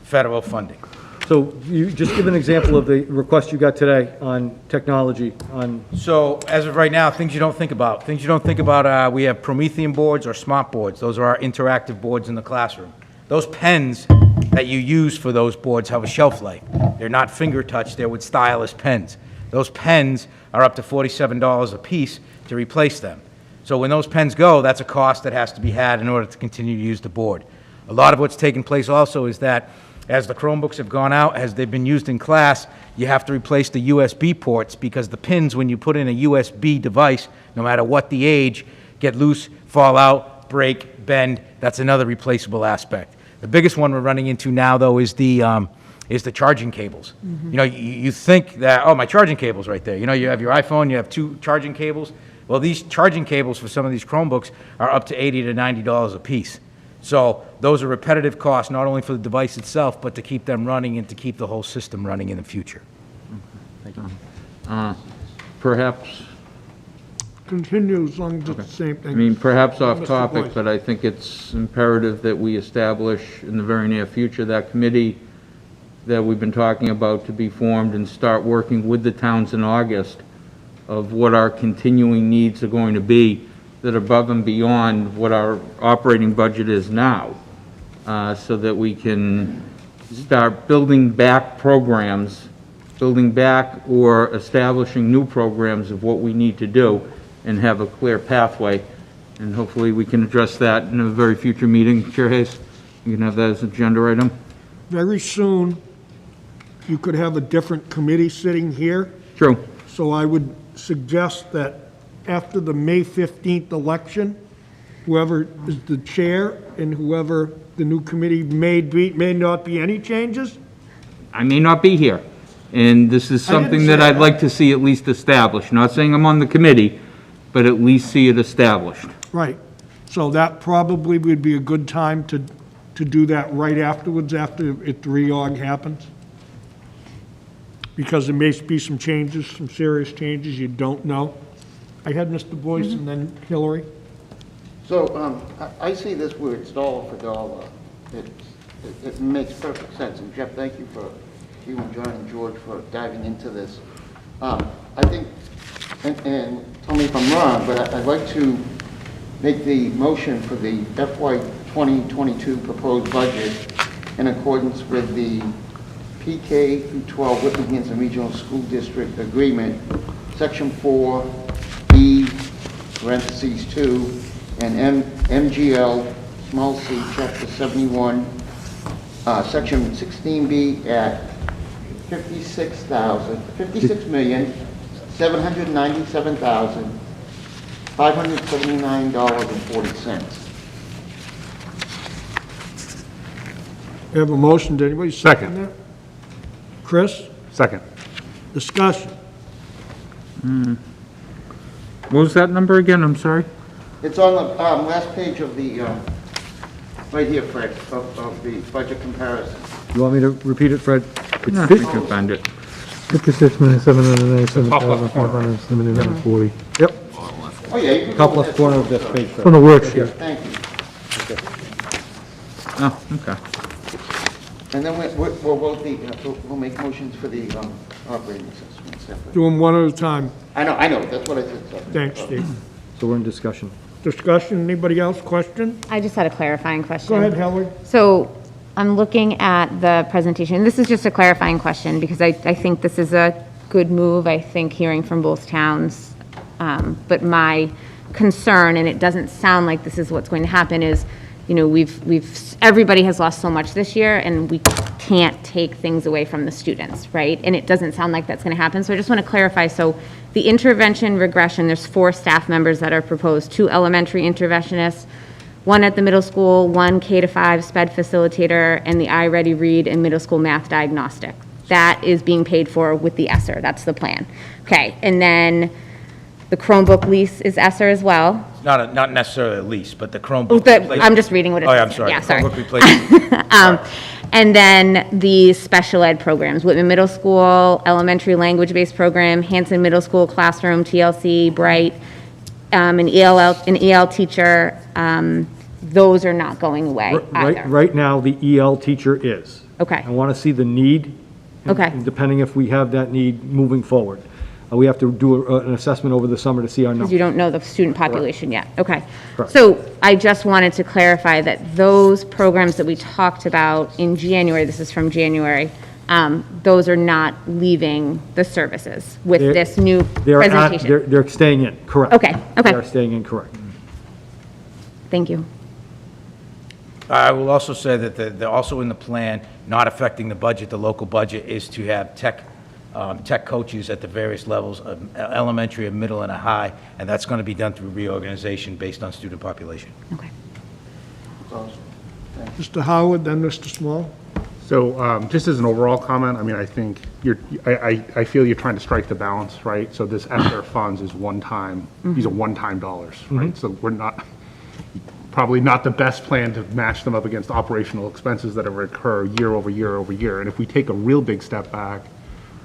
federal funding. So you just give an example of the request you got today on technology, on... So as of right now, things you don't think about. Things you don't think about, we have Promethean boards or smart boards. Those are our interactive boards in the classroom. Those pens that you use for those boards have a shelf life. They're not finger touch, they're with stylus pens. Those pens are up to $47 a piece to replace them. So when those pens go, that's a cost that has to be had in order to continue to use the board. A lot of what's taken place also is that as the Chromebooks have gone out, as they've been used in class, you have to replace the USB ports because the pins, when you put in a USB device, no matter what the age, get loose, fall out, break, bend. That's another replaceable aspect. The biggest one we're running into now, though, is the charging cables. You know, you think that, oh, my charging cable's right there. You know, you have your iPhone, you have 2 charging cables. Well, these charging cables for some of these Chromebooks are up to $80 to $90 a piece. So those are repetitive costs, not only for the device itself, but to keep them running and to keep the whole system running in the future. Thank you. Perhaps, Continue as long as it's the same I thing. mean, perhaps off Mr. topic, Boyce. but I think it's imperative that we establish in the very near future that committee that we've been talking about to be formed and start working with the towns in August of what our continuing needs are going to be that are above and beyond what our operating budget is now, so that we can start building back programs, building back or establishing new programs of what we need to do and have a clear pathway. And hopefully we can address that in a very future meeting. Chair Hayes, you can have that as an agenda item. Very soon, you could have a different committee sitting here. True. So I would suggest that after the May 15th election, whoever is the chair and whoever the new committee may not be any changes. I may not be here, and this is I didn't something say that I'd that. like to see at least established. Not saying I'm on the committee, but at least see it established. Right. So that probably would be a good time to do that right afterwards, after the reorg happens. Because there may be some changes, some serious changes you don't know. I had Mr. Boyce and then Hillary. So, I see this where it's dollar for dollar. It makes perfect sense, and Jeff, thank you and John and George for diving into this. I think, and tell me if I'm wrong, but I'd like to make the motion for the FY 2022 proposed budget in accordance with the PK through 12 Whitman Hanson Regional School District Agreement, Section 4B, parentheses 2, and MGL, small c, Chapter 71, Section 16B at $56,797,579.40. You have a motion, did anybody second Second. that? Chris, Second. discussion. What was that number again? I'm sorry? It's on the last page of the, right here, Fred, of the budget comparison. You want me to repeat it, Fred? No, I can find it. 56,797,579.40. Yep, Oh, yeah. you can top go left with corner that. of this page, From Fred. the worksheet. Thank you. Oh, okay. And then we'll make motions for the operating assessment separate. Do them one at a time. I know, that's what I said. separate. Thanks, Steve. So we're in discussion. Discussion, anybody else, question? I just had a clarifying question. Go ahead, Hillary. So I'm looking at the presentation. This is just a clarifying question because I think this is a good move, I think, hearing from both towns. But my concern, and it doesn't sound like this is what's going to happen, is, you know, everybody has lost so much this year and we can't take things away from the students, right? And it doesn't sound like that's going to happen. So I just want to clarify. So the intervention regression, there's 4 staff members that are proposed, 2 elementary interventionists, 1 at the middle school, 1 K-5 sped facilitator, and the iReady Read and middle school math diagnostic. That is being paid for with the ESSER. That's the plan. Okay, and then the Chromebook lease is ESSER as well. Not necessarily a lease, but the Oh, Chromebook. I'm just reading what it Oh, says. yeah, I'm sorry. Yeah, sorry. Chromebook replacement. And then the special ed programs, Whitman Middle School, elementary language-based program, Hanson Middle School classroom, TLC, Bright, an EL teacher, those are not going away either. Right now, the EL teacher is. Okay. I want to see the need. and- Okay. and depending if we have that need moving forward. We have to do an assessment over the summer to see our Because numbers. you don't know the student population yet. Okay. Correct. So I just wanted to clarify that those programs that we talked about in January, this is from January, those are not leaving the services with They're- this new They're presentation. they're staying in, correct. Okay, okay. They are staying in, correct. Thank you. I will also say that they're also in the plan, not affecting the budget, the local budget, is to have tech coaches at the various levels of elementary, a middle, and a high, and that's going to be done through reorganization based on student population. Okay. That's awesome. Mr. Howard, then Mr. Small. So just as an overall comment, I mean, I think I feel you're trying to strike the balance, right? So this ESSER funds is one-time, these are one-time dollars, right? So we're probably not the best plan to match them up against operational expenses that occur year over year over year. And if we take a real big step back,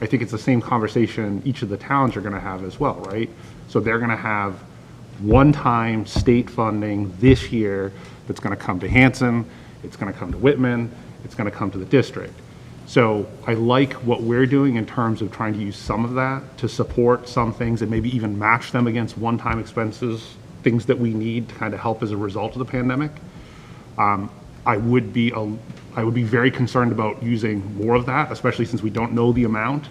I think it's the same conversation each of the towns are going to have as well, right? So they're going to have one-time state funding this year that's going to come to Hanson, it's going to come to Whitman, it's going to come to the district. So I like what we're doing in terms of trying to use some of that to support some things and maybe even match them against one-time expenses, things that we need to kind of help as a result of the pandemic. I would be I would be very concerned about using more of that, especially since we don't know the amount.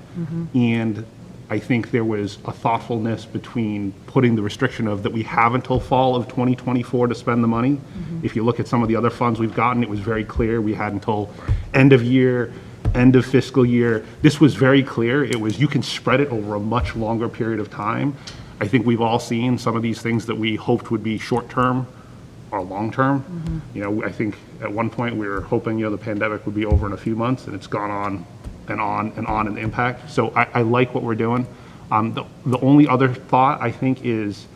And I think there was a thoughtfulness between putting the restriction of that we have until fall of 2024 to spend the money. If you look at some of the other funds we've gotten, it was very clear we had until end of year, end of fiscal year. This was very clear. It was, you can spread it over a much longer period of time. I think we've all seen some of these things that we hoped would be short-term or long-term. You know, I think at one point we were hoping, the pandemic would be over in a few months, and it's gone on and on and on in the impact. So I like what we're doing. The only other thought, I think, is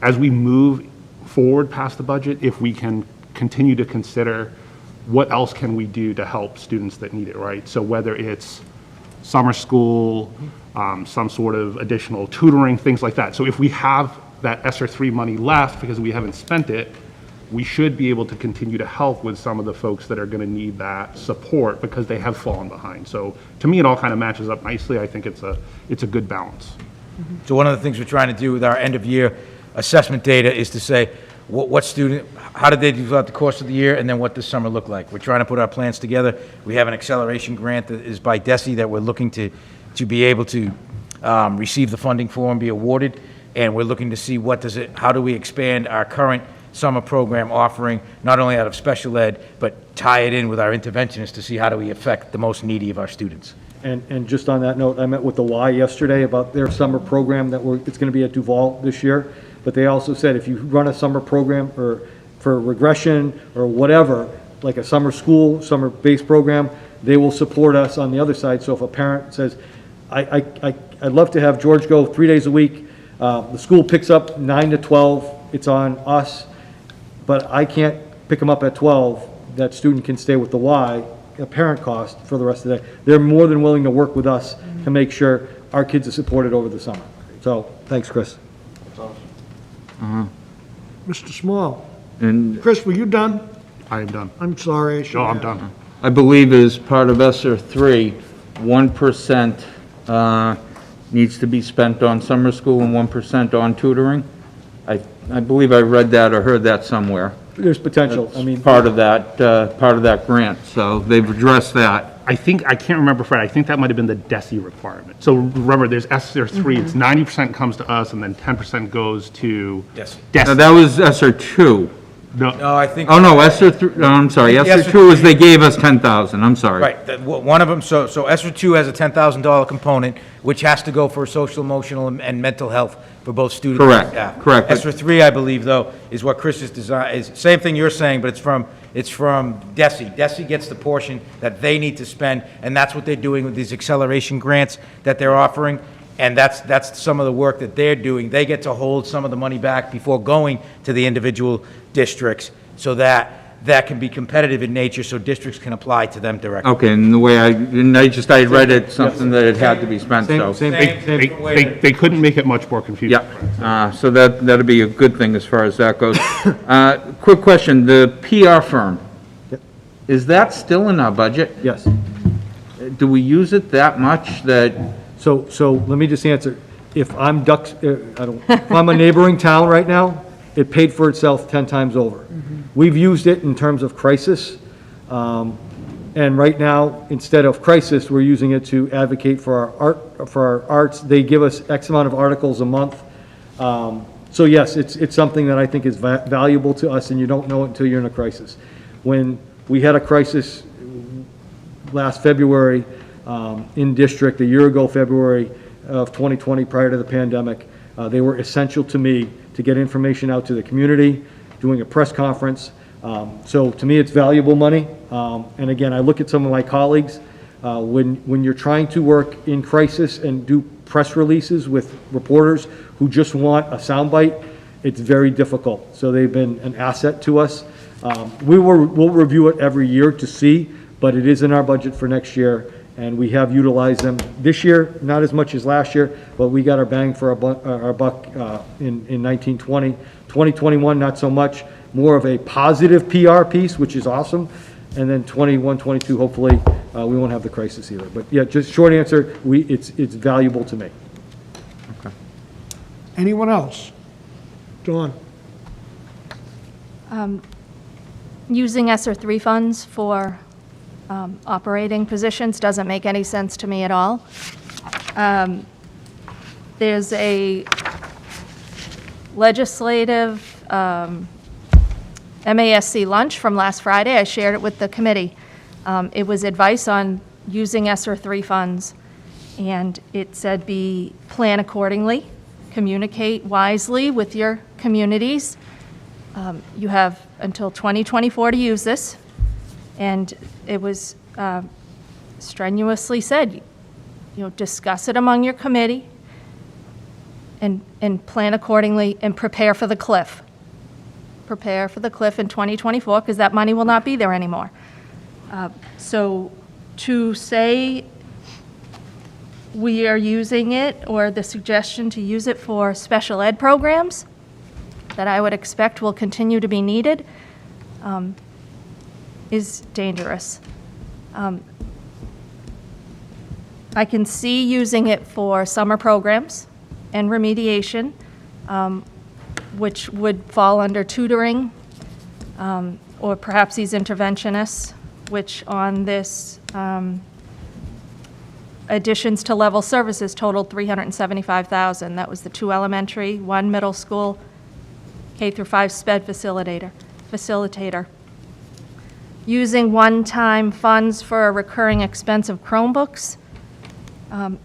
as we move forward past the budget, if we can continue to consider what else can we do to help students that need it, right? So whether it's summer school, some sort of additional tutoring, things like that. So if we have that ESSER 3 money left because we haven't spent it, we should be able to continue to help with some of the folks that are going to need that support because they have fallen behind. So to me, it all kind of matches up nicely. I think it's a good balance. So one of the things we're trying to do with our end-of-year assessment data is to say, what student, how did they do throughout the course of the year, and then what does summer look like? We're trying to put our plans together. We have an acceleration grant that is by DESE that we're looking to be able to receive the funding for and be awarded, and we're looking to see how do we expand our current summer program offering, not only out of special ed, but tie it in with our interventionists to see how do we affect the most needy of our students. And just on that note, I met with the Y yesterday about their summer program it's going to be at Duval this year. But they also said if you run a summer program or for regression or whatever, like a summer school, summer-based program, they will support us on the other side. So if a parent says, I'd love to have George go 3 days a week, the school picks up 9 to 12, it's on us, but I can't pick them up at 12, that student can stay with the Y, a parent cost for the rest of the day. They're more than willing to work with us to make sure our kids are supported over the summer. So, thanks, Chris. Mr. Small. And Chris, were you done? I am done. I'm sorry. I should No, I'm have. done. I believe as part of ESSER 3, 1% needs to be spent on summer school and 1% on tutoring. I believe I read that or heard that somewhere. There's potential. I mean, Part of that grant, so they've addressed that. I can't remember, Fred, I think that might have been the DESE requirement. So remember, there's ESSER 3, it's 90% comes to us, and then 10% goes to DESE. Now, that was ESSER 2. No, No, I think. Oh, no, ESSER 3, no, I'm sorry, ESSER 2 is they gave us 10,000, I'm sorry. Right, one of them, so ESSER 2 has a $10,000 component, which has to go for social, emotional, and mental health for both students and Correct, staff. correct. ESSER 3, I believe, though, is what Chris is same thing you're saying, but it's from DESE. DESE gets the portion that they need to spend, and that's what they're doing with these acceleration grants that they're offering, and that's some of the work that they're doing. They get to hold some of the money back before going to the individual districts, so that can be competitive in nature, so districts can apply to them directly. Okay, and the way I read it, something that it had to be spent, so. same they couldn't make it much more confusing. Yeah, so that'd be a good thing as far as that goes. Quick question, the PR firm, is that still in our budget? yes. Do we use it that much that, So let me just answer. If I'm if I'm a neighboring town right now, it paid for itself 10 times over. We've used it in terms of crisis, and right now, instead of crisis, we're using it to advocate for our arts. They give us X amount of articles a month. So yes, it's something that I think is valuable to us, and you don't know it until you're in a crisis. When we had a crisis last February in district, a year ago, February of 2020, prior to the pandemic, they were essential to me to get information out to the community, doing a press conference. So to me, it's valuable money. And again, I look at some of my colleagues, when you're trying to work in crisis and do press releases with reporters who just want a soundbite, it's very difficult. So they've been an asset to us. We'll review it every year to see, but it is in our budget for next year, and we have utilized them this year, not as much as last year, but we got our bang for our buck in 1920. 2021, not so much, more of a positive PR piece, which is awesome, and then 21, 22, hopefully, we won't have the crisis either. But yeah, just short answer, it's valuable to me. Anyone else? Dawn? Using ESSER 3 funds for operating positions doesn't make any sense to me at all. There's a legislative MASC lunch from last Friday. I shared it with the committee. It was advice on using ESSER 3 funds, and it said plan accordingly, communicate wisely with your communities. You have until 2024 to use this, and it was strenuously said, discuss it among your committee and plan accordingly and prepare for the cliff. Prepare for the cliff in 2024 because that money will not be there anymore. So to say we are using it, or the suggestion to use it for special ed programs that I would expect will continue to be needed, is dangerous. I can see using it for summer programs and remediation, which would fall under tutoring, or perhaps these interventionists, which on this additions to level services totaled $375,000. That was the 2 elementary, 1 middle school, K through 5 sped facilitator. Using one-time funds for a recurring expense of Chromebooks, I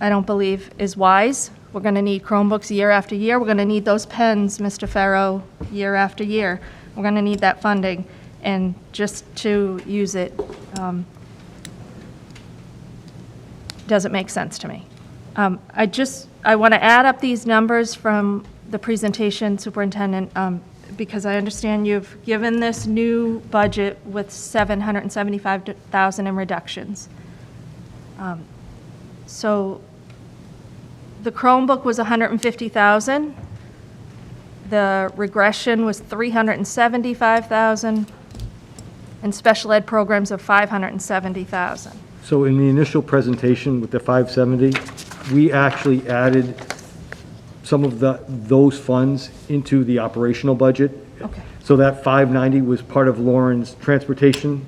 don't believe is wise. We're going to need Chromebooks year after year. We're going to need those pens, Mr. Farrow, year after year. We're going to need that funding. And just to use it doesn't make sense to me. I want to add up these numbers from the presentation, Superintendent, because I understand you've given this new budget with $775,000 in reductions. So the Chromebook was $150,000. The regression was $375,000, and special ed programs of $570,000. So in the initial presentation with the 570, we actually added some of those funds into the operational budget. Okay. So that 590 was part of Lauren's transportation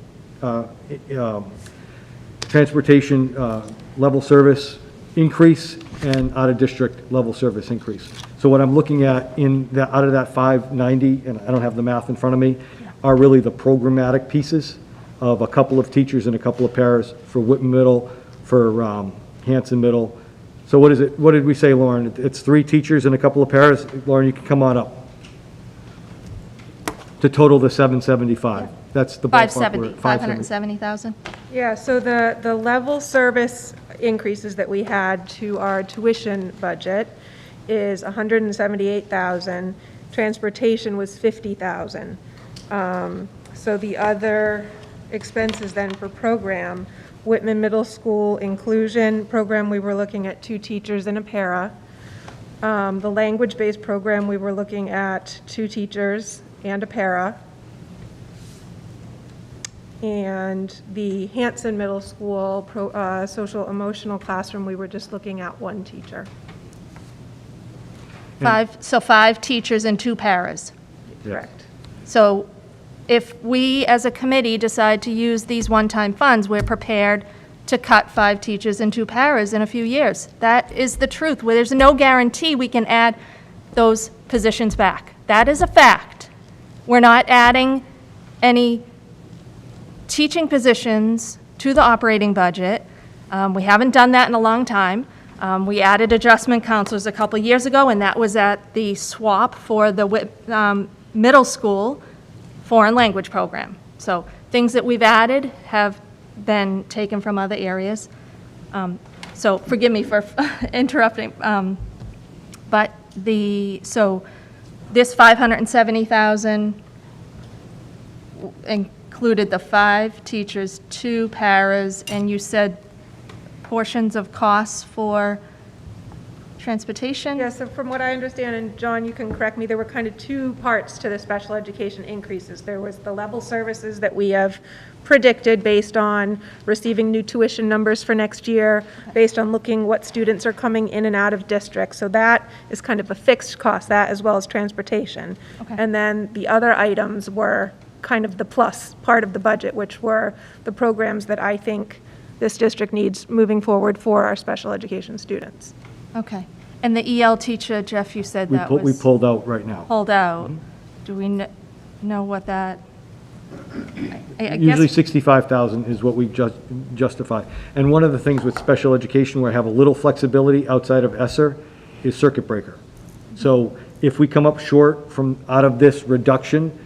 level service increase and out-of-district level service increase. So what I'm looking at out of that 590, and I don't have the math in front of me, are really the programmatic pieces of a couple of teachers and a couple of paras for Whitman Middle, for Hanson Middle. So what is it? What did we say, Lauren? It's 3 teachers and a couple of paras. Lauren, you can come on up. To total the 775. That's the ballpark. 570,000. Yeah, so the level service increases that we had to our tuition budget is 178,000. Transportation was 50,000. So the other expenses then for program, Whitman Middle School inclusion program, we were looking at 2 teachers and a para. The language-based program, we were looking at 2 teachers and a para. And the Hanson Middle School social emotional classroom, we were just looking at 1 teacher. 5 teachers and 2 paras. Correct. So if we, as a committee, decide to use these one-time funds, we're prepared to cut 5 teachers and 2 paras in a few years. That is the truth, where there's no guarantee we can add those positions back. That is a fact. We're not adding any teaching positions to the operating budget. We haven't done that in a long time. We added adjustment counselors a couple years ago, and that was at the swap for the middle school foreign language program. So things that we've added have been taken from other areas. So forgive me for interrupting. But so this 570,000 included the 5 teachers, 2 paras, and you said portions of costs for transportation? Yeah, so from what I understand, and John, you can correct me, there were kind of 2 parts to the special education increases. There was the level services that we have predicted based on receiving new tuition numbers for next year, based on looking what students are coming in and out of district. So that is kind of a fixed cost, that as well as transportation. Okay. And then the other items were kind of the plus part of the budget, which were the programs that I think this district needs moving forward for our special education students. Okay. And the EL teacher, Jeff, you said that We was pulled out right now. pulled out. Do we know what that? I Usually guess, 65,000 is what we justify. And one of the things with special education where I have a little flexibility outside of ESSER is circuit breaker. So if we come up short from, out of this reduction,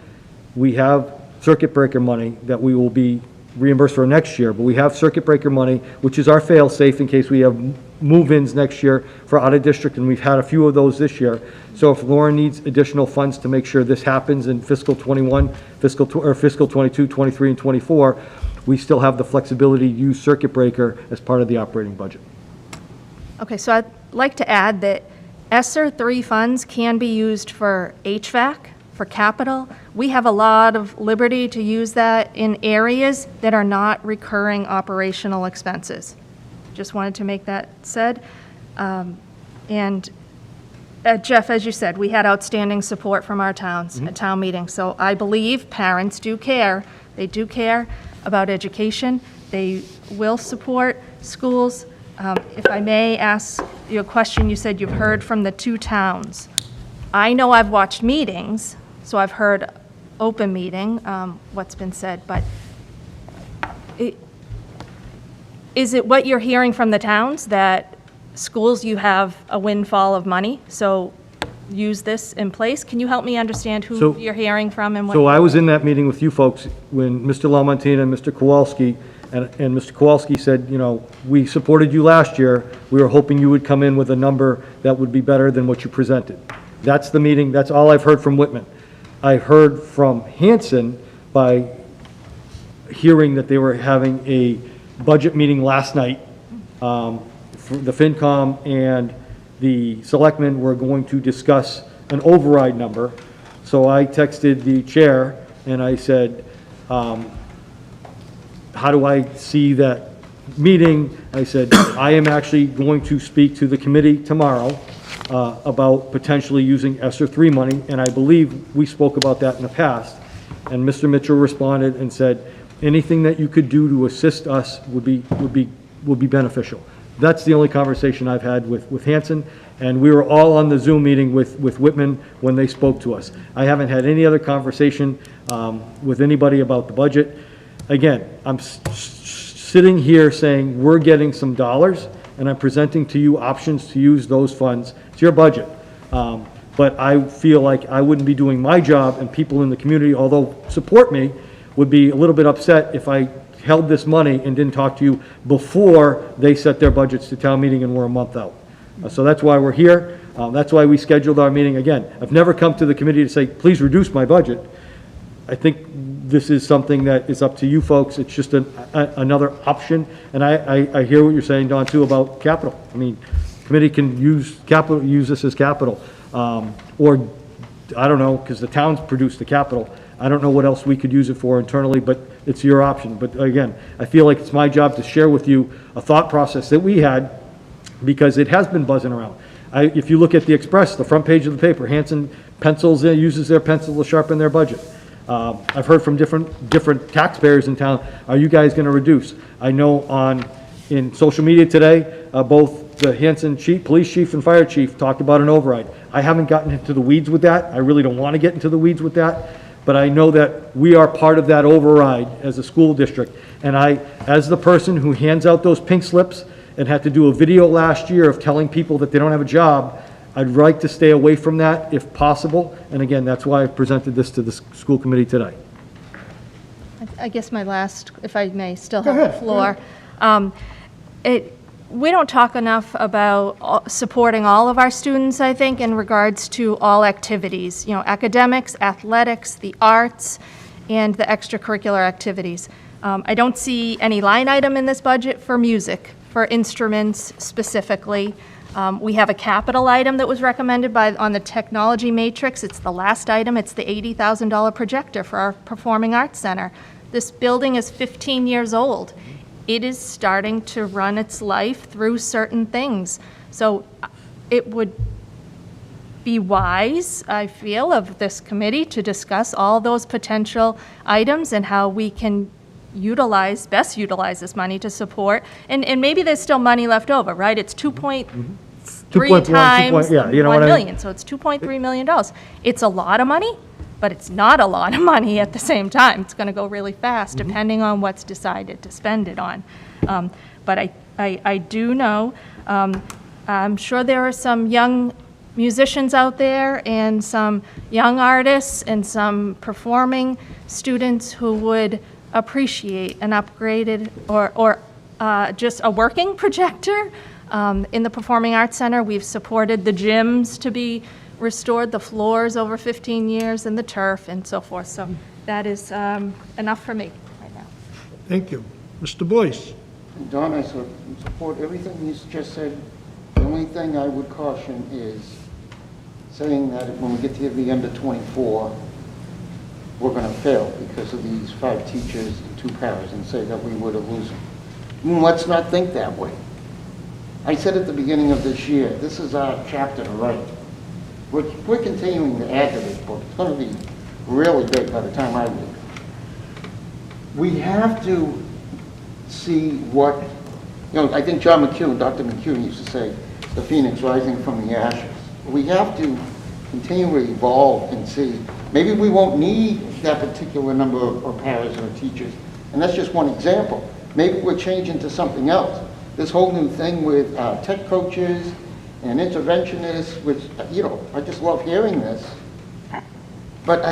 we have circuit breaker money that we will be reimbursed for next year, but we have circuit breaker money, which is our fail-safe in case we have move-ins next year for out-of-district, and we've had a few of those this year. So if Lauren needs additional funds to make sure this happens in fiscal 21, fiscal 22, 23, and 24, we still have the flexibility to use circuit breaker as part of the operating budget. okay, so I'd like to add that ESSER 3 funds can be used for HVAC, for capital. We have a lot of liberty to use that in areas that are not recurring operational expenses. Just wanted to make that said. And Jeff, as you said, we had outstanding support from our towns at town meeting. So I believe parents do care. They do care about education. They will support schools. If I may ask you a question, you said you've heard from the two towns. I know I've watched meetings, so I've heard open meeting, what's been said, but is it what you're hearing from the towns, that schools, you have a windfall of money, so use this in place? Can you help me understand who So- you're hearing from and what? So I was in that meeting with you folks when Mr. Lamontina and Mr. Kowalski, and Mr. Kowalski said, you know, we supported you last year. We were hoping you would come in with a number that would be better than what you presented. That's the meeting, that's all I've heard from Whitman. I heard from Hanson by hearing that they were having a budget meeting last night. The FinCom and the selectmen were going to discuss an override number. So I texted the chair and I said, how do I see that meeting? I said, I am actually going to speak to the committee tomorrow about potentially using ESSER 3 money, and I believe we spoke about that in the past. And Mr. Mitchell responded and said, anything that you could do to assist us would be beneficial. That's the only conversation I've had with Hanson, and we were all on the Zoom meeting with Whitman when they spoke to us. I haven't had any other conversation with anybody about the budget. Again, I'm sitting here saying we're getting some dollars, and I'm presenting to you options to use those funds. It's your budget. But I feel like I wouldn't be doing my job, and people in the community, although support me, would be a little bit upset if I held this money and didn't talk to you before they set their budgets to town meeting and we're a month out. So that's why we're here. That's why we scheduled our meeting. Again, I've never come to the committee to say, please reduce my budget. I think this is something that is up to you folks. It's just another option. And I hear what you're saying, Don, too, about capital. I mean, committee can use capital, use this as capital. Or, I don't know, because the towns produce the capital. I don't know what else we could use it for internally, but it's your option. But again, I feel like it's my job to share with you a thought process that we had, because it has been buzzing around. If you look at the Express, the front page of the paper, Hanson uses their pencil to sharpen their budget. I've heard from different taxpayers in town, are you guys going to reduce? I know in social media today, both the Hanson chief, police chief and fire chief talked about an override. I haven't gotten into the weeds with that. I really don't want to get into the weeds with that. But I know that we are part of that override as a school district. And as the person who hands out those pink slips and had to do a video last year of telling people that they don't have a job, I'd like to stay away from that if possible. And again, that's why I presented this to the school committee today. I guess my last, if I may still have the floor. We don't talk enough about supporting all of our students, I think, in regards to all activities, you know, academics, athletics, the arts, and the extracurricular activities. I don't see any line item in this budget for music, for instruments specifically. We have a capital item that was recommended on the technology matrix. It's the last item. It's the $80,000 projector for our Performing Arts Center. This building is 15 years old. It is starting to run its life through certain things. So it would be wise, I feel, of this committee to discuss all those potential items and how we can best utilize this money to support, and maybe there's still money left over, right? It's 2.3 2.1, times yeah, you know 1 what I mean? million, so it's $2.3 million. It's a lot of money, but it's not a lot of money at the same time. It's going to go really fast, depending on what's decided to spend it on. But I do know, I'm sure there are some young musicians out there and some young artists and some performing students who would appreciate an upgraded or just a working projector. In the Performing Arts Center, we've supported the gyms to be restored, the floors over 15 years, and the turf and so forth. So that is enough for me right now. Thank you. Mr. Boyce? Don, I support everything you just said. The only thing I would caution is saying that when we get to the end of 24, we're going to fail because of these 5 teachers and 2 paras, and say that we would have losing. Let's not think that way. I said at the beginning of this year, this is our chapter to write. We're continuing to add to this book. It's going to be really big by the time I leave. We have to see what, I think John McEwen, Dr. McEwen used to say, the phoenix rising from the ashes. We have to continually evolve and see, maybe we won't need that particular number of paras or teachers, and that's just one example. Maybe we're changing to something else. This whole new thing with tech coaches and interventionists, which, I just love hearing this. But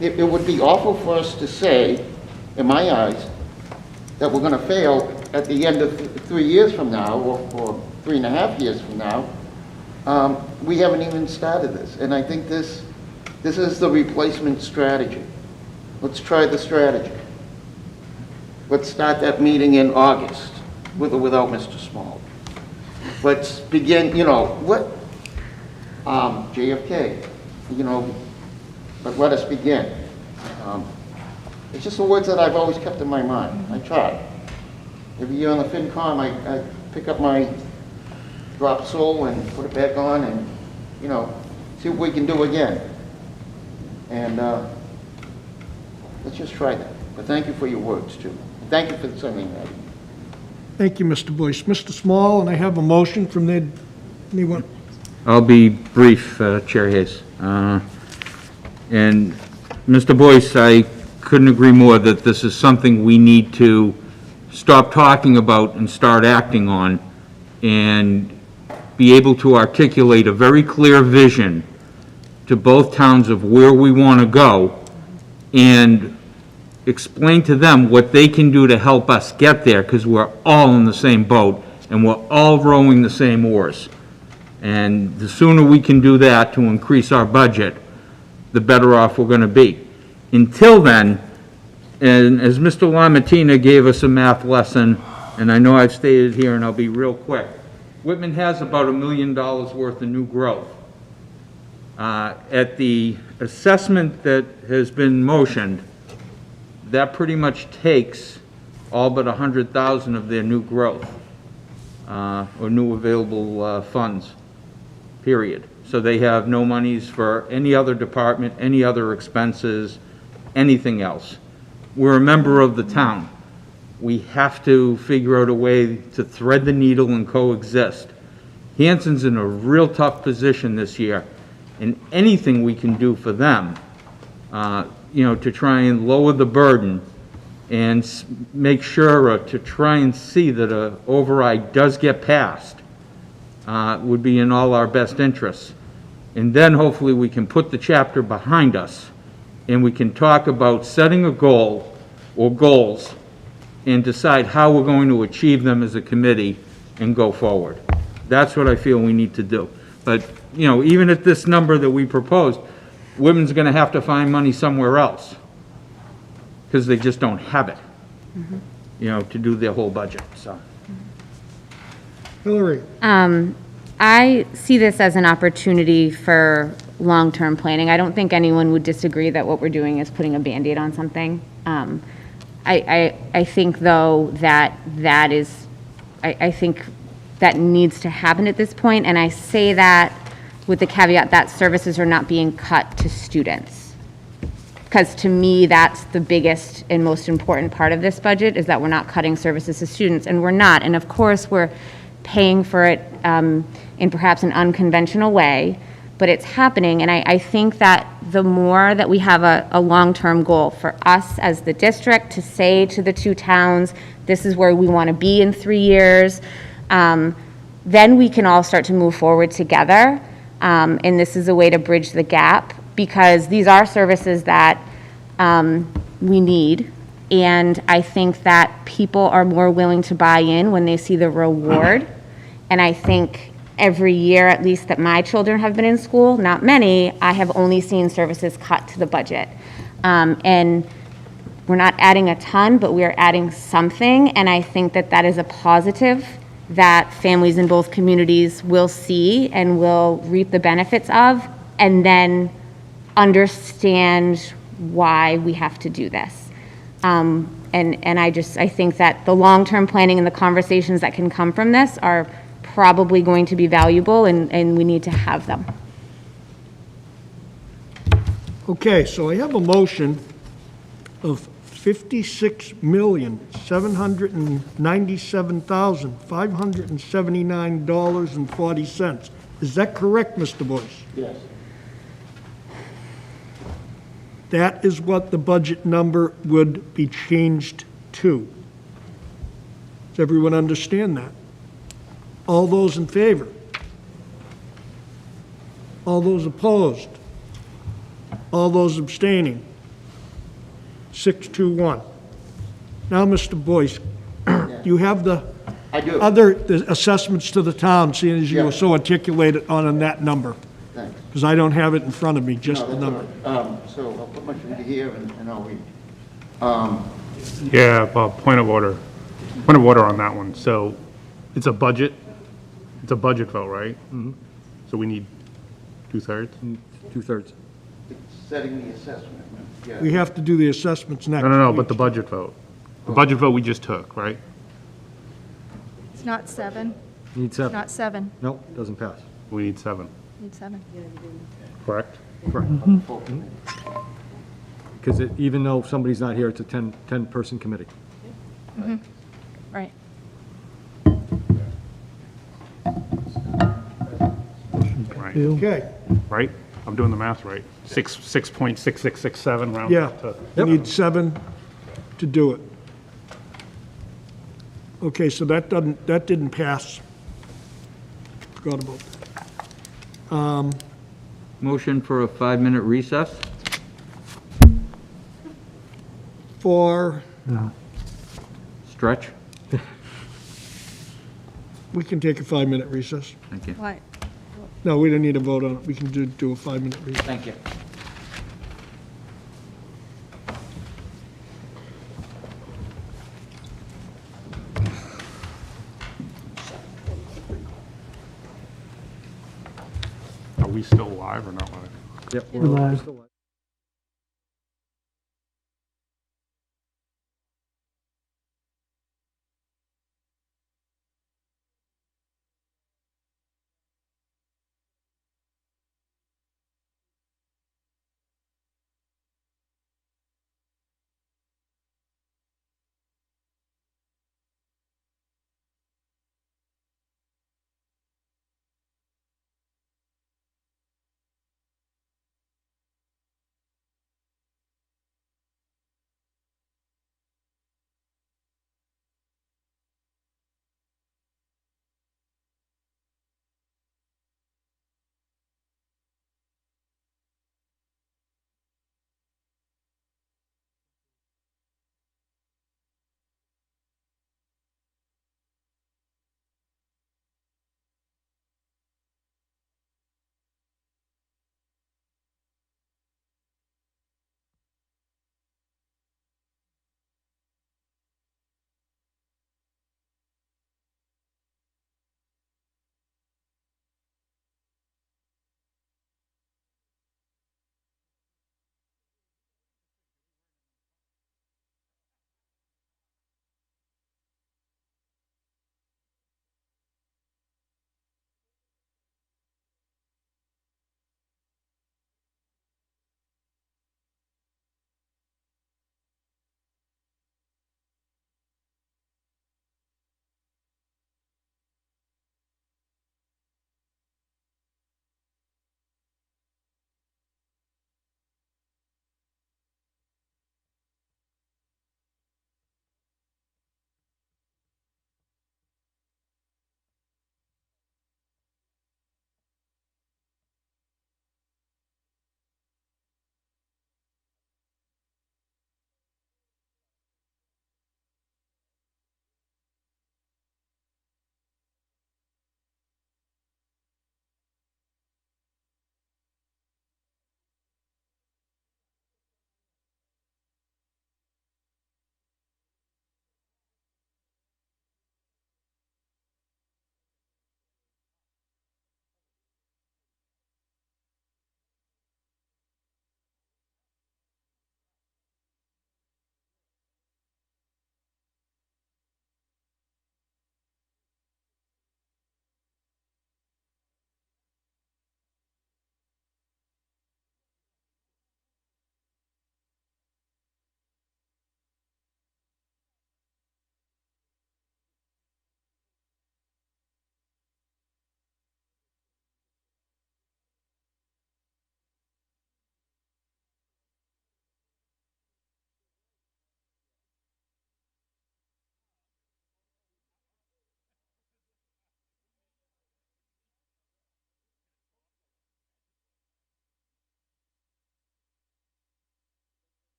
it would be awful for us to say, in my eyes, that we're going to fail at the end of 3 years from now, or 3.5 years from now. We haven't even started this. And I think this is the replacement strategy. Let's try the strategy. Let's start that meeting in August, with or without Mr. Small. Let's begin, JFK, but let us begin. It's just the words that I've always kept in my mind. I try. Every year on the FinCom, I pick up my drop sole and put it back on and, see what we can do again. And let's just try that. But thank you for your words, too. And thank you for sending that. Thank you, Mr. Boyce. Mr. Small, and I have a motion from anyone? I'll be brief, Chair Hayes. And Mr. Boyce, I couldn't agree more that this is something we need to stop talking about and start acting on, and be able to articulate a very clear vision to both towns of where we want to go, and explain to them what they can do to help us get there, because we're all in the same boat and we're all rowing the same oars. And the sooner we can do that to increase our budget, the better off we're going to be. Until then, and as Mr. Lamattina gave us a math lesson, and I know I've stated here and I'll be real quick, Whitman has about $1 million worth of new growth. At the assessment that has been motioned, that pretty much takes all but 100,000 of their new growth, or new available funds, period. So they have no monies for any other department, any other expenses, anything else. We're a member of the town. We have to figure out a way to thread the needle and coexist. Hanson's in a real tough position this year, and anything we can do for them, to try and lower the burden and make sure to try and see that a override does get passed, would be in all our best interests. And then hopefully we can put the chapter behind us, and we can talk about setting a goal or goals and decide how we're going to achieve them as a committee and go forward. That's what I feel we need to do. But, even at this number that we proposed, Whitman's going to have to find money somewhere else, because they just don't have it, to do their whole budget, so. Hillary? I see this as an opportunity for long-term planning. I don't think anyone would disagree that what we're doing is putting a Band-Aid on something. I think, though, I think that needs to happen at this point, and I say that with the caveat that services are not being cut to students. Because to me, that's the biggest and most important part of this budget, is that we're not cutting services to students, and we're not. And of course, we're paying for it in perhaps an unconventional way, but it's happening. And I think that the more that we have a long-term goal for us as the district to say to the two towns, this is where we want to be in 3 years, then we can all start to move forward together. And this is a way to bridge the gap, because these are services that we need. And I think that people are more willing to buy in when they see the reward. And I think every year, at least that my children have been in school, not many, I have only seen services cut to the budget. And we're not adding a ton, but we are adding something. And I think that that is a positive that families in both communities will see and will reap the benefits of, and then understand why we have to do this. And I think that the long-term planning and the conversations that can come from this are probably going to be valuable, and we need to have them. Okay, so I have a motion of $56,797,579.40. Is that correct, Mr. Boyce? Yes. That is what the budget number would be changed to. Does everyone understand that? All those in favor? All those opposed? All those abstaining? 6-1. Now, Mr. Boyce, you have the I do. the assessments to the town, seeing as you were so articulated on that number, Thanks. because I don't have it in front of me, just the No, number. that's all right. So I'll put my finger here and I'll read. Yeah, Bob, point of order. Point of order on that one. So it's a budget vote, right? Mm-hmm. So we need 2/3? 2/3. Setting the assessment. Yeah. We have to do the assessments next. No, week. but the budget vote. The budget vote we just took, right? It's not 7, Need 7. not 7, Nope, doesn't pass. We need 7, need 7. correct? Because even though somebody's not here, it's a 10-person committee. Right. Right, Okay, right? I'm doing the math right. 6.6667 round yeah, up to. we need 7 to do it. Okay, so that didn't pass. Forgot about that. Motion for a 5-minute recess? For, Stretch? we can take a 5-minute recess. Thank you. What? No, we don't need a vote on it. We can do a 5-minute recess. Thank you. Are we still live or not live? Yep. Live. Still live.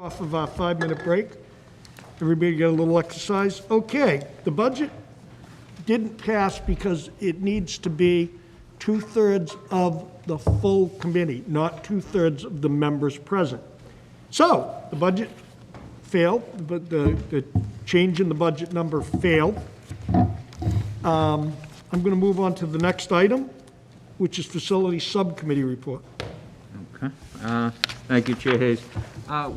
Off of our 5-minute break. Everybody get a little exercise? Okay, the budget didn't pass because it needs to be 2/3 of the full committee, not 2/3 of the members present. So, the budget failed, but the change in the budget number failed. I'm going to move on to the next item, which is Facility Subcommittee report. Okay. Thank you, Chair Hayes.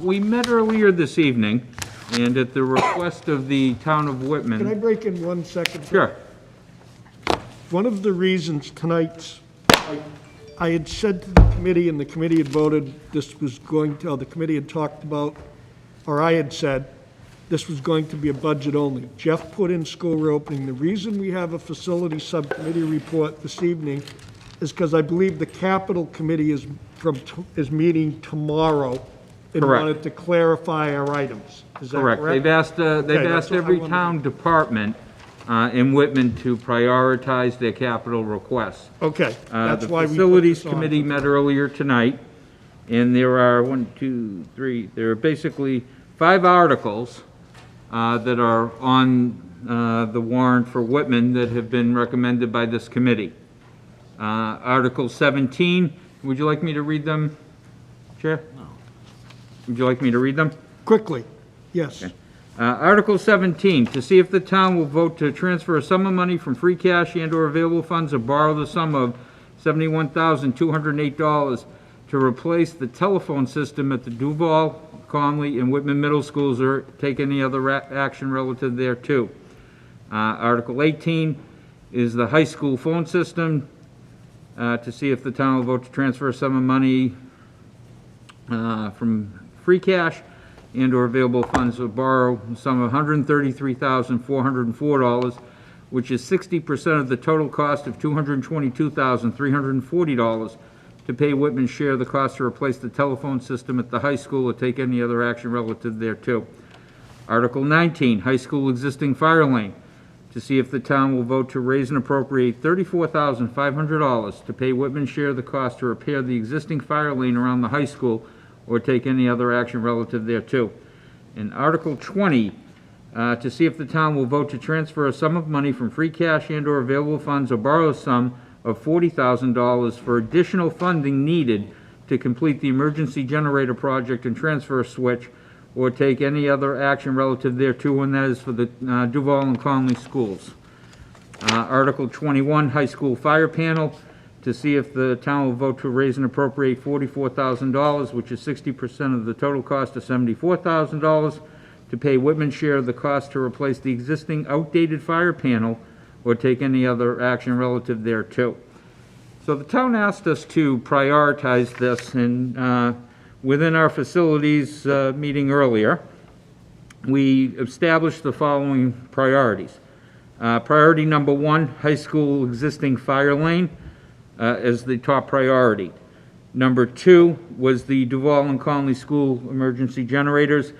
We met earlier this evening, and at the request of the town of Can I Whitman... break in 1 second? Sure. One of the reasons tonight's, I had said to the committee, and the committee had voted, this was going to, the committee had talked about, or I had said, this was going to be a budget only. Jeff put in school reopening. The reason we have a facility subcommittee report this evening is because I believe the capital committee is meeting tomorrow and Correct. wanted to clarify our items. Is that correct? They've asked that's what I every wanted. town department in Whitman to prioritize their capital requests. Okay, that's why we The put Facilities this on. Committee met earlier tonight, and there are there are basically 5 articles that are on the warrant for Whitman that have been recommended by this committee. Article 17, would you like me to read them, Chair? No. Would you like me to read them? Quickly, yes. Article 17, to see if the town will vote to transfer a sum of money from free cash and/or available funds or borrow the sum of $71,208 to replace the telephone system at the Duval, Conley, and Whitman Middle Schools or take any other action relative thereto. Article 18 is the high school phone system, to see if the town will vote to transfer a sum of money from free cash and/or available funds or borrow a sum of $133,404, which is 60% of the total cost of $222,340 to pay Whitman's share of the cost to replace the telephone system at the high school or take any other action relative thereto. Article 19, high school existing fire lane, to see if the town will vote to raise and appropriate $34,500 to pay Whitman's share of the cost to repair the existing fire lane around the high school or take any other action relative thereto. And Article 20, to see if the town will vote to transfer a sum of money from free cash and/or available funds or borrow a sum of $40,000 for additional funding needed to complete the emergency generator project and transfer switch or take any other action relative thereto, and that is for the Duval and Conley schools. Article 21, high school fire panel, to see if the town will vote to raise and appropriate $44,000, which is 60% of the total cost of $74,000, to pay Whitman's share of the cost to replace the existing outdated fire panel or take any other action relative thereto. So the town asked us to prioritize this, and within our facilities meeting earlier, we established the following priorities. Priority number 1, high school existing fire lane, as the top priority. Number 2 was the Duval and Conley School emergency generators.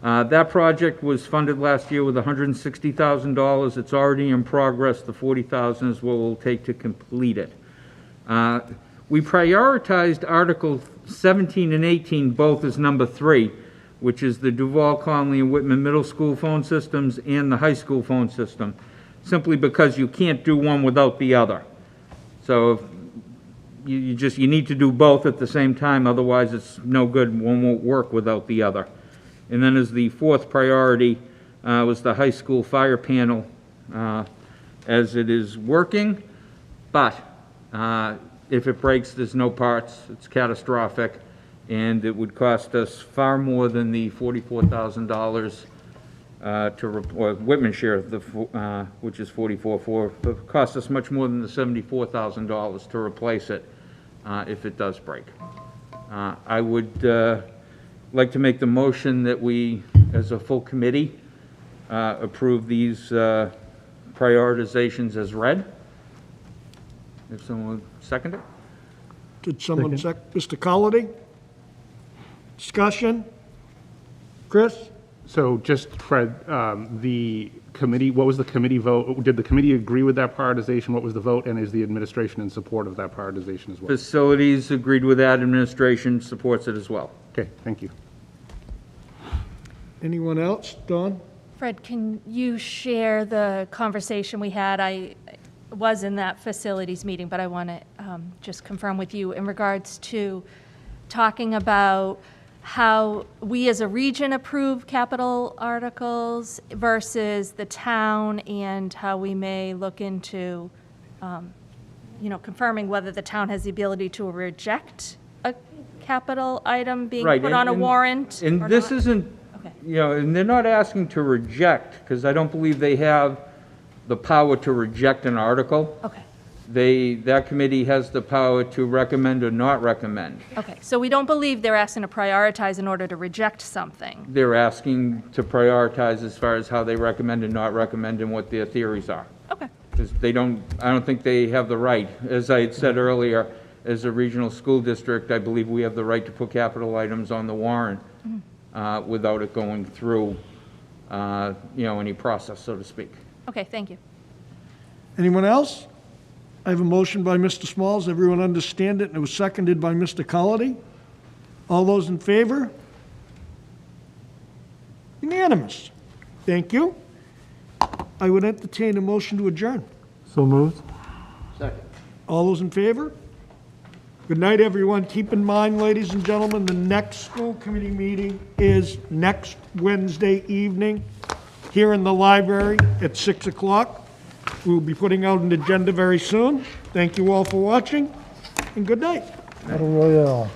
That project was funded last year with $160,000. It's already in progress. The $40,000 is what it will take to complete it. We prioritized Article 17 and 18 both as number 3, which is the Duval, Conley, and Whitman Middle School phone systems and the high school phone system, simply because you can't do one without the other. So if you need to do both at the same time, otherwise it's no good. One won't work without the other. And then as the 4th priority was the high school fire panel, as it is working, but if it breaks, there's no parts, it's catastrophic, and it would cost us far more than the $44,000 or Whitman's share, of the, which is $44,400. It cost us much more than the $74,000 to replace it if it does break. I would like to make the motion that we, as a full committee, approve these prioritizations as read. If someone would second it? Did someone Mr. Collery? Discussion? Chris? So just, Fred, the committee, what was the committee vote? Did the committee agree with that prioritization? What was the vote? And is the administration in support of that prioritization as well? Facilities agreed with that. Administration supports it as well. Okay, thank you. Anyone else? Dawn? Fred, can you share the conversation we had? I was in that facilities meeting, but I want to just confirm with you in regards to talking about how we as a region approve capital articles versus the town, and how we may look into, confirming whether the town has the ability to reject a capital item being Right, put on a warrant And or this not. isn't, Okay. and they're not asking to reject, because I don't believe they have the power to reject an article. Okay. That committee has the power to recommend or not recommend. Okay, so we don't believe they're asking to prioritize in order to reject something. They're asking to prioritize as far as how they recommend and not recommend and what their theories are. Okay. Because I don't think they have the right. As I had said earlier, as a regional school district, I believe we have the right to put capital items on the warrant without it going through, any process, so to speak. Okay, thank you. Anyone else? I have a motion by Mr. Smalls. Everyone understand it? And it was seconded by Mr. Cullity. All those in favor? Unanimous. Thank you. I would entertain a motion to adjourn. So moved. Second. All those in favor? Good night, everyone. Keep in mind, ladies and gentlemen, the next school committee meeting is next Wednesday evening here in the library at 6 o'clock. We'll be putting out an agenda very soon. Thank you all for watching, and good night. Battle Royale.